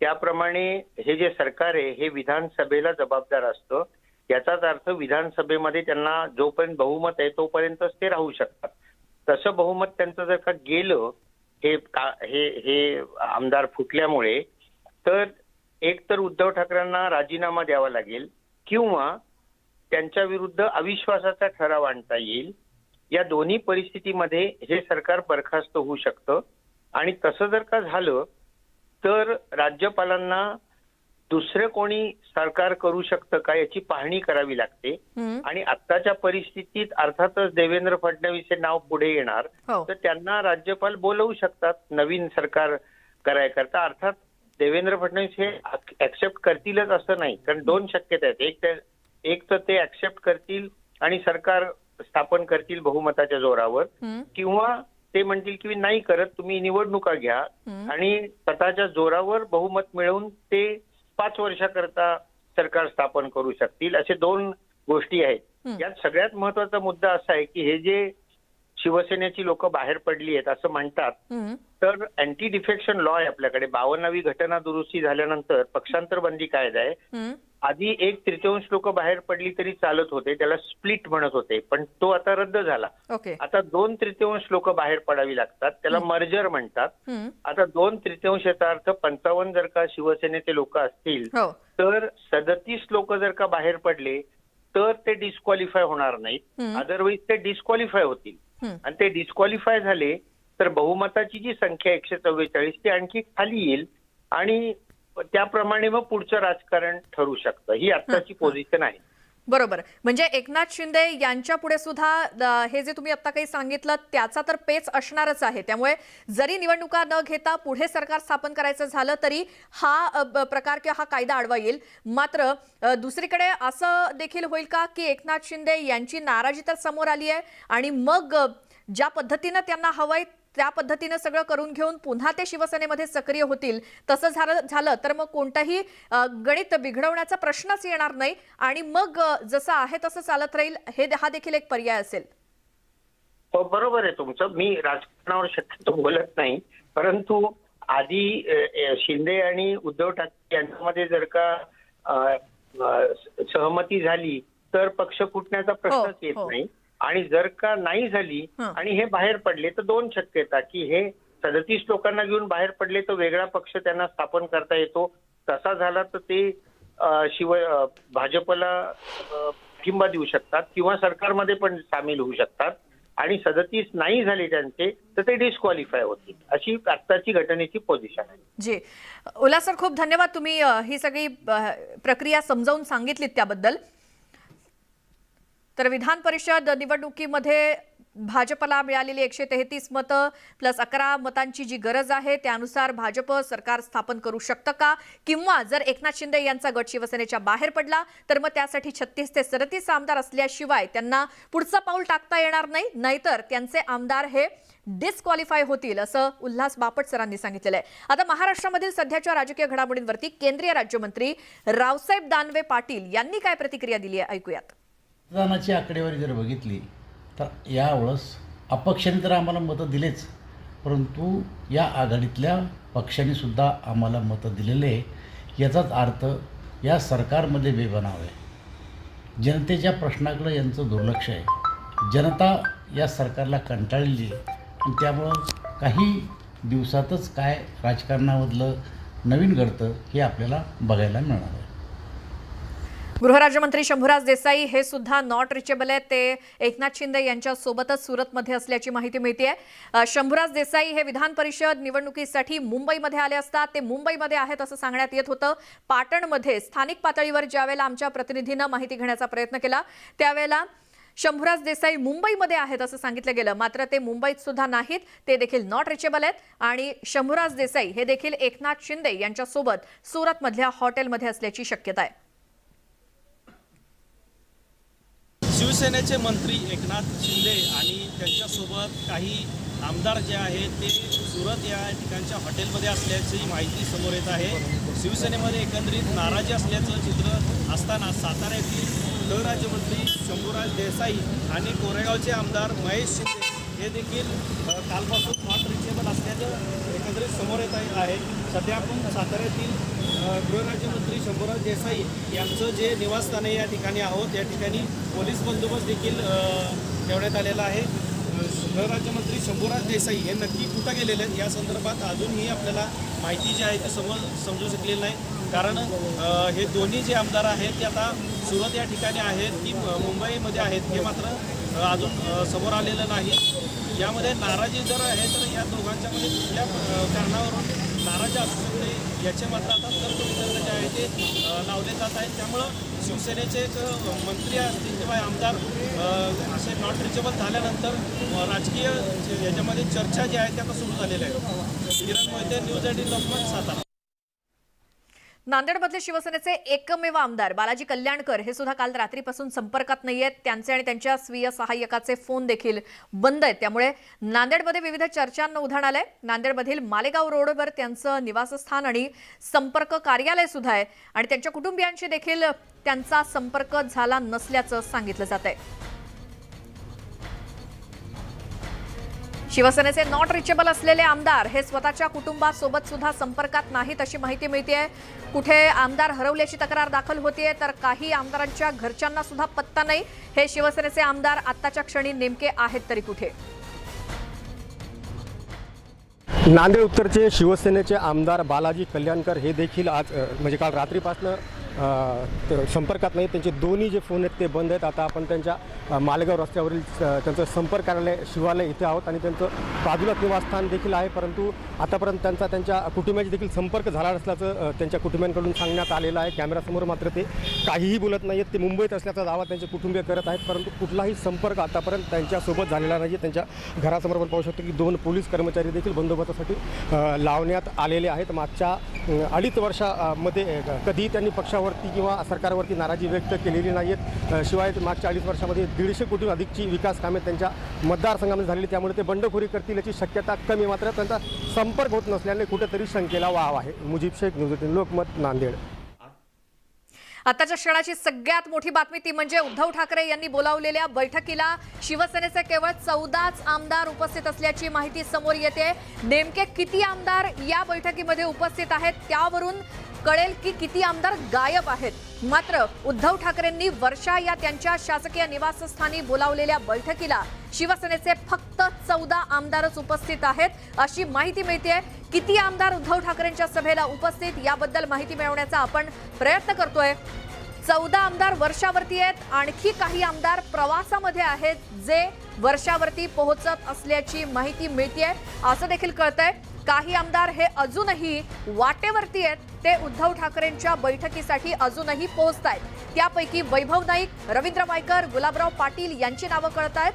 त्याप्रमाणे हे जे सरकार आहे हे विधानसभेला जबाबदार असतं. याचाच अर्थ विधानसभेमध्ये त्यांना जोपर्यंत बहुमत आहे तोपर्यंतच ते राहू शकतात. तसं बहुमत त्यांचं जर का गेलं हे आमदार फुटल्यामुळे तर एक तर उद्धव ठाकरेंना राजीनामा द्यावा लागेल किंवा त्यांच्या विरुद्ध अविश्वासाचा ठराव आणता येईल. या दोन्ही परिस्थितीमध्ये हे सरकार बरखास्त होऊ शकतं आणि तसं जर का झालं तर राज्यपालांना दुसरं कोणी सरकार करू शकतं का याची पाहणी करावी लागते आणि आत्ताच्या परिस्थितीत अर्थातच देवेंद्र फडणवीस हे नाव पुढे येणार तर त्यांना राज्यपाल बोलवू शकतात नवीन सरकार करायकरता. अर्थात देवेंद्र फडणवीस हे ऍक्सेप्ट करतीलच असं नाही कारण दोन शक्यता आहेत. एक तर ते ऍक्सेप्ट करतील आणि सरकार स्थापन करतील बहुमताच्या जोरावर किंवा ते म्हणतील की नाही करत तुम्ही निवडणुका घ्या आणि स्वतःच्या जोरावर बहुमत मिळवून ते 5 वर्षाकरता सरकार स्थापन करू शकतील. असे दोन गोष्टी आहेत. यात सगळ्यात महत्वाचा मुद्दा असा आहे की हे जे शिवसेनेची लोक बाहेर पडली आहेत असं म्हणतात तर अँटी डिफेक्शन लॉ आहे आपल्याकडे. 52वी घटना दुरुस्ती झाल्यानंतर पक्षांतर बंदी कायदा आहे. आधी 1/3 लोक बाहेर पडली तरी चालत होते त्याला स्प्लिट म्हणत होते पण तो आता रद्द झाला. आता 2/3 लोक बाहेर पडावी लागतात त्याला मर्जर म्हणतात. आता 2/3 याचा अर्थ 55 जर का शिवसेनेचे लोक असतील तर 37 लोक जर का बाहेर पडले तर ते डिस्क्वालिफाय होणार नाहीत. अदरवाईज ते डिस्क्वालिफाय होतील आणि ते डिस्क्वालिफाय झाले तर बहुमताची जी संख्या 144 ती आणखी खाली येईल आणि त्याप्रमाणे मग पुढचं राजकारण ठरू शकतं. ही आत्ताची पोझिशन आहे. बरोबर. म्हणजे एकनाथ शिंदे यांच्या पुढे सुद्धा हे जे तुम्ही आता काही सांगितलं त्याचा तर पेच असणारच आहे. त्यामुळे जरी निवडणुका न घेता पुढे सरकार स्थापन करायचं झालं तरी हा प्रकार किंवा हा कायदा आडवा येईल. मात्र दुसरीकडे असं देखील होईल का की एकनाथ शिंदे यांची नाराजी तर समोर आली आहे आणि मग ज्या पद्धतीनं त्यांना हवंय त्या पद्धतीनं सगळं करून घेऊन पुन्हा ते शिवसेनेमध्ये सक्रिय होतील तसं झालं तर मग कोणताही गणित बिघडवण्याचा प्रश्नच येणार नाही आणि मग जसं आहे तसं चालत राहील हा देखील एक पर्याय असेल. हो बरोबर आहे तुमचं. मी राजकारणावर शक्यतो बोलत नाही परंतु आधी शिंदे आणि उद्धव ठाकरे यांच्यामध्ये जर का सहमती झाली तर पक्ष फुटण्याचा प्रश्नच येत नाही आणि जर का नाही झाली आणि हे बाहेर पडले तर दोन शक्यता की हे 37 लोकांना घेऊन बाहेर पडले तर वेगळा पक्ष त्यांना स्थापन करता येतो. तसा झाला तर ते भाजपला पाठिंबा देऊ शकतात किंवा सरकारमध्ये पण सामील होऊ शकतात आणि 37 नाही झाले त्यांचे तर ते डिस्क्वालिफाय होतील. अशी आत्ताची घटनेची पोझिशन आहे. जी उल्हास सर खूप धन्यवाद. तुम्ही ही सगळी प्रक्रिया समजावून सांगितलीत त्याबद्दल. तर विधान परिषद निवडणुकीमध्ये भाजपला मिळालेली 133 मतं प्लस 11 मतांची जी गरज आहे त्यानुसार भाजप सरकार स्थापन करू शकतं का किंवा जर एकनाथ शिंदे यांचा गट शिवसेनेच्या बाहेर पडला तर मग त्यासाठी 36 ते 37 आमदार असल्याशिवाय त्यांना पुढचं पाऊल टाकता येणार नाही. नाहीतर त्यांचे आमदार हे डिस्क्वालिफाय होतील असं उल्हास बापट सरांनी सांगितलेलं आहे. आता महाराष्ट्रामधील सध्याच्या राजकीय घडामोडींवरती केंद्रीय राज्यमंत्री रावसाहेब दानवे पाटील यांनी काय प्रतिक्रिया दिली आहे ऐकूयात. मतदानाची आकडेवारी जर बघितली तर यावेळेस अपक्षाने तर आम्हाला मतं दिलेच परंतु या आघाडीतल्या पक्षांनी सुद्धा आम्हाला मतं दिलेले आहे. याचाच अर्थ या सरकारमध्ये बेबनाव आहे. जनतेच्या प्रश्नाकडे यांचं दुर्लक्ष आहे. जनता या सरकारला कंटाळली आणि त्यामुळं काही दिवसातच काय राजकारणामधलं नवीन घडतं हे आपल्याला बघायला मिळणार आहे. गृहराज्यमंत्री शंभूराज देसाई हे सुद्धा नॉट रिचेबल आहेत. ते एकनाथ शिंदे यांच्या सोबतच सुरतमध्ये असल्याची माहिती मिळते. शंभूराज देसाई हे विधान परिषद निवडणुकीसाठी मुंबईमध्ये आले असतात. ते मुंबईमध्ये आहेत असं सांगण्यात येत होतं. पाटणमध्ये स्थानिक पातळीवर ज्यावेळेला आमच्या प्रतिनिधीनं माहिती घेण्याचा प्रयत्न केला त्यावेळेला शंभूराज देसाई मुंबईमध्ये आहेत असं सांगितलं गेलं. मात्र ते मुंबईत सुद्धा नाहीत. ते देखील नॉट रिचेबल आहेत आणि शंभूराज देसाई हे देखील एकनाथ शिंदे यांच्यासोबत सुरतमधल्या हॉटेलमध्ये असल्याची शक्यता आहे. शिवसेनेचे मंत्री एकनाथ शिंदे आणि त्यांच्यासोबत काही आमदार जे आहेत ते सुरत या ठिकाणच्या हॉटेलमध्ये असल्याची माहिती समोर येत आहे. शिवसेनेमध्ये एकंदरीत नाराजी असल्याचं चित्र असताना सातारा येथील गृहराज्यमंत्री शंभूराज देसाई आणि कोरेगावचे आमदार महेश शिंदे हे देखील कालपासून नॉट रिचेबल असल्याचं एकंदरीत समोर येत आहे. सध्या आपण साताऱ्यातील गृहराज्यमंत्री शंभूराज देसाई यांचं जे निवासस्थान आहे या ठिकाणी आहोत. या ठिकाणी पोलीस बंदोबस्त देखील ठेवण्यात आलेला आहे. गृहराज्यमंत्री शंभूराज देसाई हे नक्की कुठं गेलेले आहेत या संदर्भात अजूनही आपल्याला माहिती जी आहे ती समजू शकलेली नाही. कारण हे दोन्ही जे आमदार आहेत ते आता सुरत या ठिकाणी आहेत की मुंबईमध्ये आहेत हे मात्र अजून समोर आलेलं नाही. यामध्ये नाराजी जर आहे तर या दोघांच्यामध्ये कुठल्या कारणावरून नाराजी असू शकते याचे मात्र आता तर्कवितर्क जे आहे ते लावले जात आहेत. त्यामुळं शिवसेनेचे एक मंत्री असतील किंवा आमदार असे नॉट रिचेबल झाल्यानंतर राजकीय याच्यामध्ये चर्चा जी आहे त्या आता सुरू झालेल्या आहेत. किरण मोहिते, न्यूज 18 लोकमत, सातारा. नांदेडमधले शिवसेनेचे एकमेव आमदार बालाजी कल्याणकर हे सुद्धा काल रात्रीपासून संपर्कात नाहीयेत. त्यांचे आणि त्यांच्या स्वीय सहाय्यकाचे फोन देखील बंद आहेत. त्यामुळे नांदेडमध्ये विविध चर्चांना उधाण आलंय. नांदेडमधील मालेगाव रोडवर त्यांचं निवासस्थान आणि संपर्क कार्यालय सुद्धा आहे आणि त्यांच्या कुटुंबियांशी देखील त्यांचा संपर्क झाला नसल्याचं सांगितलं जात आहे. शिवसेनेचे नॉट रिचेबल असलेले आमदार हे स्वतःच्या कुटुंबासोबत सुद्धा संपर्कात नाहीत अशी माहिती मिळतेय. कुठे आमदार हरवल्याची तक्रार दाखल होतीये तर काही आमदारांच्या घरच्यांना सुद्धा पत्ता नाही. हे शिवसेनेचे आमदार आत्ताच्या क्षणी नेमके आहेत तरी कुठे? नांदेड उत्तरचे शिवसेनेचे आमदार बालाजी कल्याणकर हे देखील आज म्हणजे काल रात्रीपासून संपर्कात नाही. त्यांचे दोन्ही जे फोन आहेत ते बंद आहेत. आता आपण त्यांच्या मालेगाव रस्त्यावरील त्यांचं संपर्क कार्यालय शिवालय इथे आहोत आणि त्यांचं बाजूला निवासस्थान देखील आहे. परंतु आतापर्यंत त्यांच्या कुटुंबाशी देखील संपर्क झाला नसल्याचं त्यांच्या कुटुंबियांकडून सांगण्यात आलेलं आहे. कॅमेरासमोर मात्र ते काहीही बोलत नाही आहेत. ते मुंबईत असल्याचा दावा त्यांचे कुटुंबीय करत आहेत. परंतु कुठलाही संपर्क आतापर्यंत त्यांच्यासोबत झालेला नाही. त्यांच्या घरासमोर आपण पाहू शकतो की 2 पोलीस कर्मचारी देखील बंदोबस्तासाठी लावण्यात आलेले आहेत. मागच्या 2.5 वर्षामध्ये कधीही त्यांनी पक्षावरती किंवा सरकारवरती नाराजी व्यक्त केलेली नाही आहेत. शिवाय मागच्या 2.5 वर्षामध्ये 150 कोटी अधिकची विकास कामे त्यांच्या मतदारसंघामध्ये झालेली. त्यामुळे ते बंडखोरी करतील याची शक्यता कमी. मात्र त्यांचा संपर्क होत नसल्याने कुठेतरी शंकेला वाव आहे. मुजीब शेख, न्यूज 18 लोकमत, नांदेड. आताच्या क्षणाची सगळ्यात मोठी बातमी ती म्हणजे उद्धव ठाकरे यांनी बोलावलेल्या बैठकीला शिवसेनेचे केवळ 14च आमदार उपस्थित असल्याची माहिती समोर येते. नेमके किती आमदार या बैठकीमध्ये उपस्थित आहेत त्यावरून कळेल की किती आमदार गायब आहेत. मात्र उद्धव ठाकरेंनी वर्षा या त्यांच्या शासकीय निवासस्थानी बोलावलेल्या बैठकीला शिवसेनेचे फक्त 14 आमदारच उपस्थित आहेत अशी माहिती मिळते. किती आमदार उद्धव ठाकरेंच्या सभेला उपस्थित याबद्दल माहिती मिळवण्याचा आपण प्रयत्न करतोय. 14 आमदार वर्षावरती आहेत. आणखी काही आमदार प्रवासामध्ये आहेत जे वर्षावरती पोहोचत असल्याची माहिती मिळते असं देखील कळतंय. काही आमदार हे अजूनही वाटेवरती आहेत. ते उद्धव ठाकरेंच्या बैठकीसाठी अजूनही पोहोचतायत. त्यापैकी वैभव नाईक, रवींद्र वायकर, गुलाबराव पाटील यांची नावं कळत आहेत.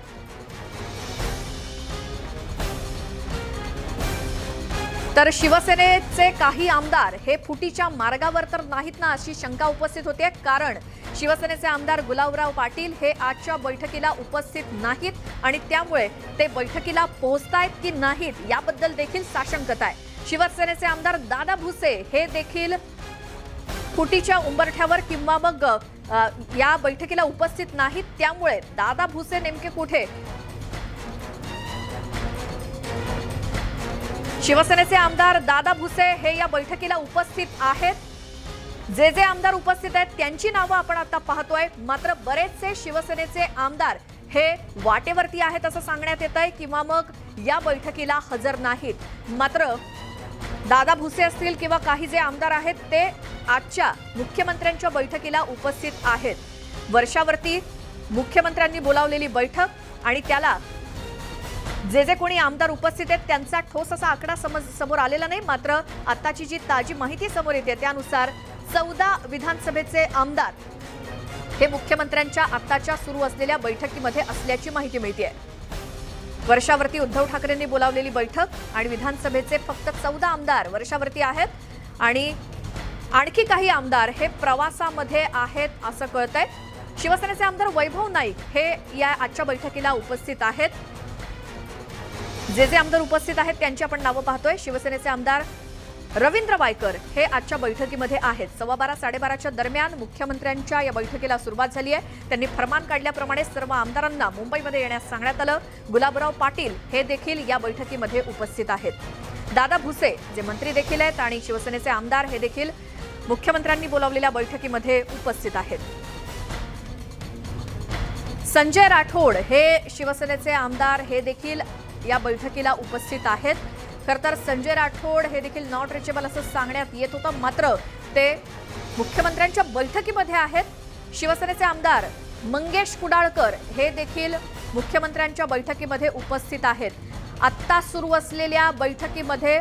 तर शिवसेनेचे काही आमदार हे फुटीच्या मार्गावर तर नाहीत ना अशी शंका उपस्थित होते. कारण शिवसेनेचे आमदार गुलाबराव पाटील हे आजच्या बैठकीला उपस्थित नाहीत आणि त्यामुळे ते बैठकीला पोहोचतायत की नाहीत याबद्दल देखील साशंकता आहे. शिवसेनेचे आमदार दादा भुसे हे देखील फुटीच्या उंबरठ्यावर किंवा मग या बैठकीला उपस्थित नाहीत. त्यामुळे दादा भुसे नेमके कुठे? शिवसेनेचे आमदार दादा भुसे हे या बैठकीला उपस्थित आहेत. जे जे आमदार उपस्थित आहेत त्यांची नावं आपण आता पाहतोय. मात्र बरेचसे शिवसेनेचे आमदार हे वाटेवरती आहेत असं सांगण्यात येत आहे किंवा मग या बैठकीला हजर नाहीत. मात्र दादा भुसे असतील किंवा काही जे आमदार आहेत ते आजच्या मुख्यमंत्र्यांच्या बैठकीला उपस्थित आहेत. वर्षावरती मुख्यमंत्र्यांनी बोलावलेली बैठक आणि त्याला जे जे कोणी आमदार उपस्थित आहेत त्यांचा ठोस असा आकडा समोर आलेला नाही. मात्र आताची जी ताजी माहिती समोर येते त्यानुसार 14 विधानसभेचे आमदार हे मुख्यमंत्र्यांच्या आताच्या सुरू असलेल्या बैठकीमध्ये असल्याची माहिती मिळते. वर्षावरती उद्धव ठाकरेंनी बोलावलेली बैठक आणि विधानसभेचे फक्त 14 आमदार वर्षावरती आहेत आणि आणखी काही आमदार हे प्रवासामध्ये आहेत असं कळतंय. शिवसेनेचे आमदार वैभव नाईक हे या आजच्या बैठकीला उपस्थित आहेत. जे आमदार उपस्थित आहेत त्यांची आपण नावं पाहतोय. शिवसेनेचे आमदार रवींद्र वायकर हे आजच्या बैठकीमध्ये आहेत. 12:15 साडेबाराच्या दरम्यान मुख्यमंत्र्यांच्या या बैठकीला सुरुवात झाली आहे. त्यांनी फरमान काढल्याप्रमाणे सर्व आमदारांना मुंबईमध्ये येण्यास सांगण्यात आलं. गुलाबराव पाटील हे देखील या बैठकीमध्ये उपस्थित आहेत. दादा भुसे जे मंत्री देखील आहेत आणि शिवसेनेचे आमदार हे देखील मुख्यमंत्र्यांनी बोलावलेल्या बैठकीमध्ये उपस्थित आहेत. संजय राठोड हे शिवसेनेचे आमदार हे देखील या बैठकीला उपस्थित आहेत. खरं तर संजय राठोड हे देखील नॉट रिचेबल असं सांगण्यात येत होतं, मात्र ते मुख्यमंत्र्यांच्या बैठकीमध्ये आहेत. शिवसेनेचे आमदार मंगेश कुडाळकर हे देखील मुख्यमंत्र्यांच्या बैठकीमध्ये उपस्थित आहेत. आत्ता सुरू असलेल्या बैठकीमध्ये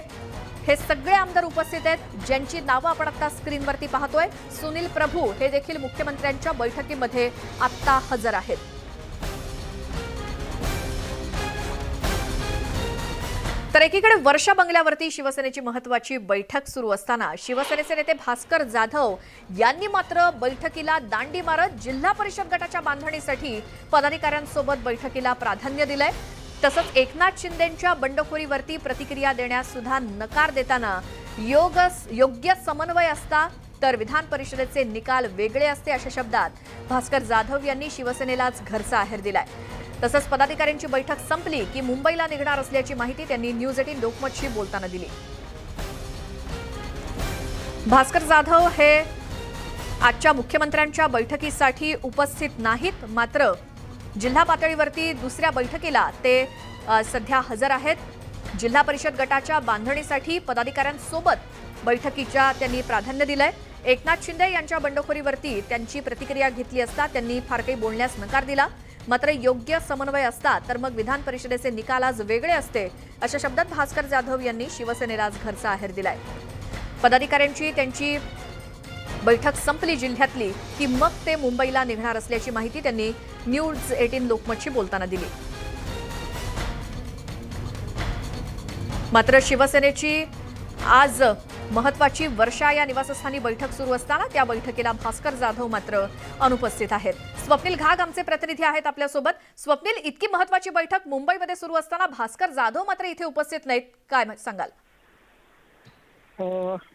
हे सगळे आमदार उपस्थित आहेत, ज्यांची नावं आपण आता स्क्रीनवरती पाहतोय. सुनील प्रभू हे देखील मुख्यमंत्र्यांच्या बैठकीमध्ये आत्ता हजर आहेत. तर एकीकडे वर्षा बंगल्यावरती शिवसेनेची महत्त्वाची बैठक सुरू असताना शिवसेनेचे नेते भास्कर जाधव यांनी मात्र बैठकीला दांडी मारत जिल्हा परिषद गटाच्या बांधणीसाठी पदाधिकाऱ्यांसोबत बैठकीला प्राधान्य दिलंय. तसंच एकनाथ शिंदेंच्या बंडखोरीवरती प्रतिक्रिया देण्यास सुद्धा नकार देताना योग्य समन्वय असता तर विधान परिषदेचे निकाल वेगळे असते अशा शब्दात भास्कर जाधव यांनी शिवसेनेलाच घरचा आहेर दिलाय. तसंच पदाधिकाऱ्यांची बैठक संपली की मुंबईला निघणार असल्याची माहिती त्यांनी न्यूज 18 लोकमतशी बोलताना दिली. भास्कर जाधव हे आजच्या मुख्यमंत्र्यांच्या बैठकीसाठी उपस्थित नाहीत, मात्र जिल्हा पातळीवरती दुसऱ्या बैठकीला ते सध्या हजर आहेत. जिल्हा परिषद गटाच्या बांधणीसाठी पदाधिकाऱ्यांसोबत बैठकीच्या त्यांनी प्राधान्य दिलंय. एकनाथ शिंदे यांच्या बंडखोरीवरती त्यांची प्रतिक्रिया घेतली असता त्यांनी फार काही बोलण्यास नकार दिला. मात्र योग्य समन्वय असता तर मग विधान परिषदेचे निकाल आज वेगळे असते अशा शब्दात भास्कर जाधव यांनी शिवसेनेलाच घरचा आहेर दिलाय. पदाधिकाऱ्यांची त्यांची बैठक संपली जिल्ह्यातली की मग ते मुंबईला निघणार असल्याची माहिती त्यांनी न्यूज 18 लोकमतशी बोलताना दिली. मात्र शिवसेनेची आज महत्वाची वर्षा या निवासस्थानी बैठक सुरू असताना त्या बैठकीला भास्कर जाधव मात्र अनुपस्थित आहेत. स्वप्नील घाग आमचे प्रतिनिधी आहेत आपल्यासोबत. स्वप्नील, इतकी महत्वाची बैठक मुंबईमध्ये सुरू असताना भास्कर जाधव मात्र इथे उपस्थित नाहीत, काय सांगाल?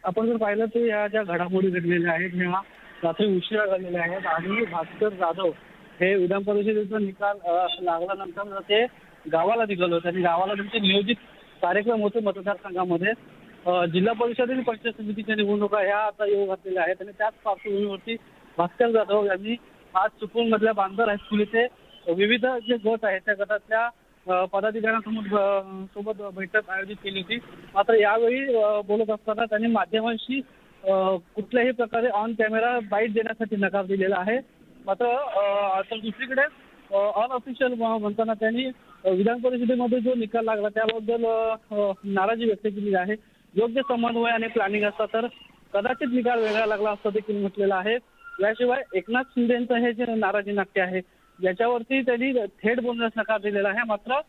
आपण जर पाहिलं तर या ज्या घडामोडी घडलेल्या आहेत ह्या रात्री उशिरा घडलेल्या आहेत आणि भास्कर जाधव हे विधान परिषदेचा निकाल लागल्यानंतर ते गावाला निघालो होते आणि गावाला त्यांचे नियोजित कार्यक्रम होते मतदारसंघामध्ये. जिल्हा परिषद आणि पंचायत समितीच्या निवडणुका ह्या आता येऊ घातलेल्या आहेत आणि त्याच पार्श्वभूमीवरती भास्कर जाधव यांनी आज चिपळूण मधल्या बांदर हायस्कूल इथे विविध जे गट आहेत त्या गटातल्या पदाधिकाऱ्यांसोबत बैठक आयोजित केली होती. मात्र यावेळी बोलत असताना त्यांनी माध्यमांशी कुठल्याही प्रकारे ऑन कॅमेरा बाईट देण्यासाठी नकार दिलेला आहे. मात्र दुसरीकडे अनऑफिशियल म्हणताना त्यांनी विधान परिषदेमध्ये जो निकाल लागला त्याबद्दल नाराजी व्यक्त केली आहे. योग्य समन्वय आणि प्लॅनिंग असता तर कदाचित निकाल वेगळा लागला असं देखील म्हटलेलं आहे. याशिवाय एकनाथ शिंदेचं हे जे नाराजी नाट्य आहे याच्यावरती त्यांनी थेट बोलण्यास नकार दिलेला आहे. मात्र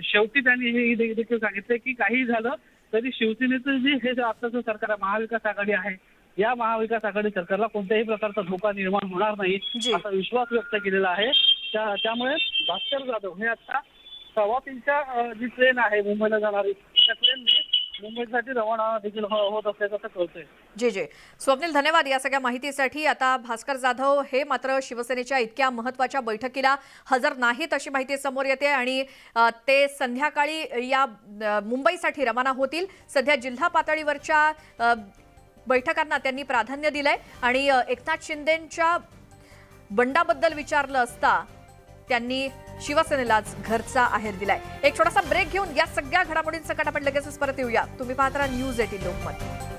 शेवटी त्यांनी हे देखील सांगितले की काही झालं तरी शिवसेनेचं जे हे आताचं सरकार आहे महाविकास आघाडी आहे या महाविकास आघाडी सरकारला कोणत्याही प्रकारचा धोका निर्माण होणार नाही असा विश्वास व्यक्त केलेला आहे. त्यामुळे भास्कर जाधव हे आता 3:15च्या जी ट्रेन आहे मुंबईला जाणारी त्या ट्रेन मुंबईसाठी रवाना देखील होत असल्याचं कळतंय. जे स्वप्नील, धन्यवाद या सगळ्या माहितीसाठी. आता भास्कर जाधव हे मात्र शिवसेनेच्या इतक्या महत्त्वाच्या बैठकीला हजर नाहीत अशी माहिती समोर येते आणि ते संध्याकाळी या मुंबईसाठी रवाना होतील. सध्या जिल्हा पातळीवरच्या बैठकांना त्यांनी प्राधान्य दिलंय आणि एकनाथ शिंदेंच्या बंडाबद्दल विचारलं असता त्यांनी शिवसेनेलाच घरचा आहेर दिलाय. एक छोटासा ब्रेक घेऊन या सगळ्या घडामोडींसकट आपण लगेचच परत येऊया. तुम्ही पाहता न्यूज 18 लोकमत.